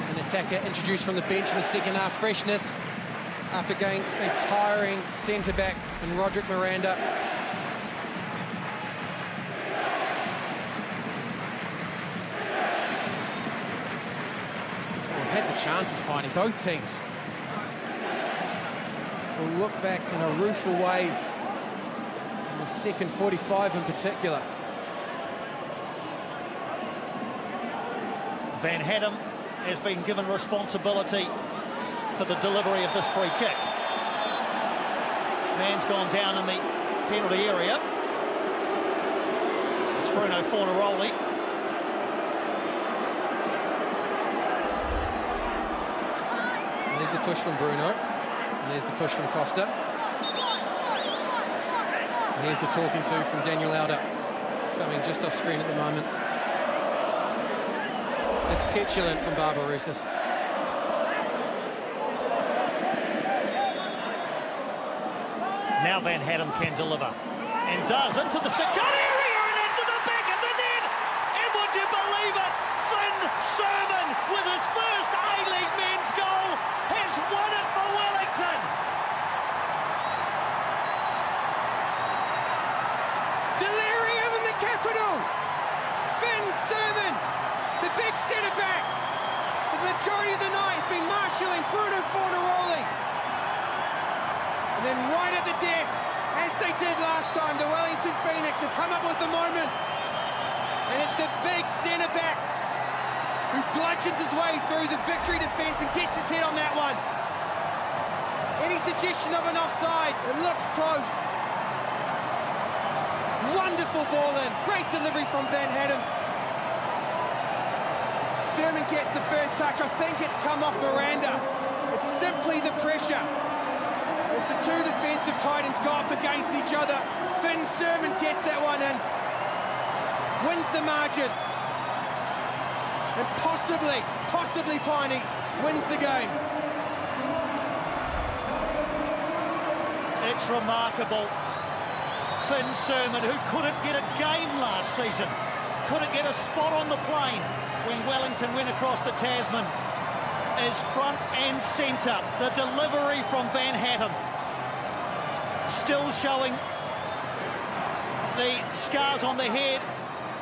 An attacker introduced from the bench in the second half. Freshness up against a tiring centre-back in Roderick Miranda. We've had the chances, Piney, both teams. We'll look back in a rueful way in the second 45 in particular. Van Hatten has been given responsibility for the delivery of this free kick. Man's gone down in the penalty area. It's Bruno Fornaroli. There's the push from Bruno. And there's the push from Costa. And here's the talking to from Daniel Lauder. Coming just off screen at the moment. It's petulant from Barbarouses. Now Van Hatten can deliver. And does into the six-yard area and into the back of the net. And would you believe it? Finn Sermon with his first A-League men's goal has won it for Wellington. Delirium in the capital! Finn Sermon, the big centre-back, for the majority of the night has been marshalling Bruno Fornaroli. And then right at the death, as they did last time, the Wellington Phoenix have come up with the moment. And it's the big centre-back who bludgeons his way through the Victory defence and gets his head on that one. Any suggestion of an offside, it looks close. Wonderful ball in, great delivery from Van Hatten. Sermon gets the first touch. I think it's come off Miranda. It's simply the pressure. As the two defensive titans go up against each other, Finn Sermon gets that one in. Wins the margin. And possibly Piney wins the game. It's remarkable. Finn Sermon, who couldn't get a game last season, couldn't get a spot on the plane when Wellington went across the Tasman, is front and centre. The delivery from Van Hatten, still showing the scars on the head,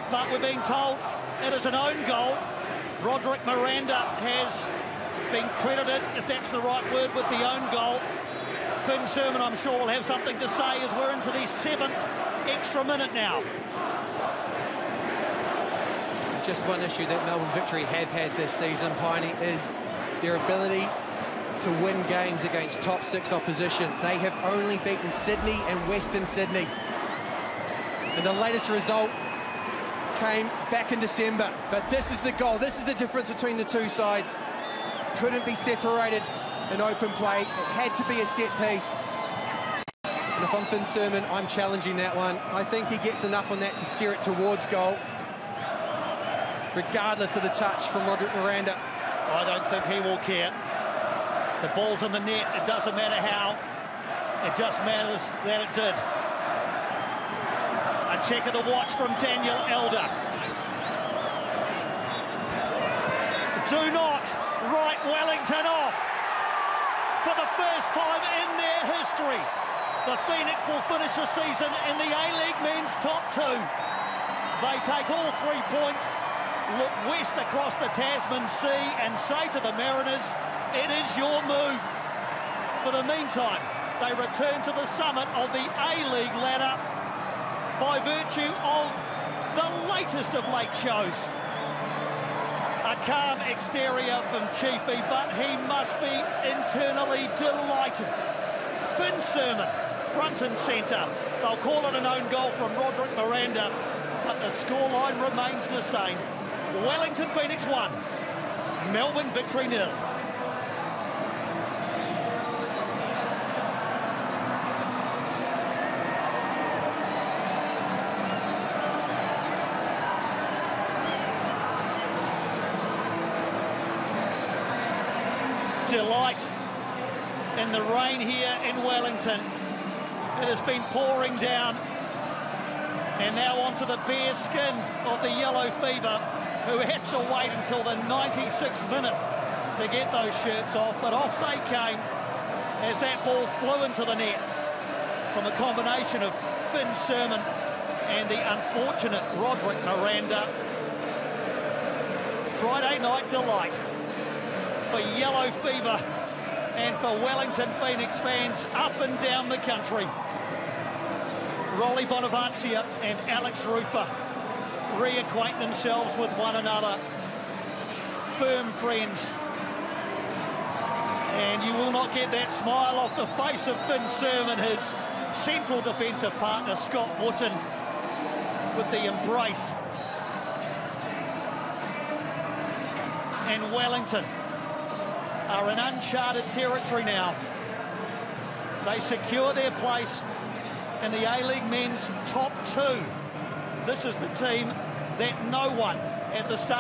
but we're being told it is an own goal. Roderick Miranda has been credited, if that's the right word, with the own goal. Finn Sermon, I'm sure, will have something to say as we're into the 7th extra minute now. Just one issue that Melbourne Victory have had this season, Piney, is their ability to win games against top 6 opposition. They have only beaten Sydney and Western Sydney. And the latest result came back in December. But this is the goal. This is the difference between the two sides. Couldn't be separated in open play. It had to be a set piece. And if I'm Finn Sermon, I'm challenging that one. I think he gets enough on that to steer it towards goal, regardless of the touch from Roderick Miranda. I don't think he will care. The ball's in the net. It doesn't matter how. It just matters that it did. A check of the watch from Daniel Elder. Do not write Wellington off. For the first time in their history, the Phoenix will finish the season in the A-League men's top 2. They take all 3 points, look west across the Tasman Sea and say to the Mariners, it is your move. For the meantime, they return to the summit of the A-League ladder by virtue of the latest of late shows. A calm exterior from Chiefy, but he must be internally delighted. Finn Sermon, front and centre. They'll call it an own goal from Roderick Miranda, but the scoreline remains the same. Wellington Phoenix 1, Melbourne victory 0. Delight in the rain here in Wellington. It has been pouring down, and now onto the bare skin of the Yellow Fever, who had to wait until the 96th minute to get those shirts off, but off they came as that ball flew into the net from a combination of Finn Sermon and the unfortunate Roderick Miranda. Friday night delight for Yellow Fever and for Wellington Phoenix fans up and down the country. Rolly Bonavancia and Alex Rufer reacquaint themselves with one another. Firm friends. And you will not get that smile off the face of Finn Sermon, his central defensive partner, Scott Wootton, with the embrace. And Wellington are in uncharted territory now. They secure their place in the A-League men's top 2. This is the team that no one at the start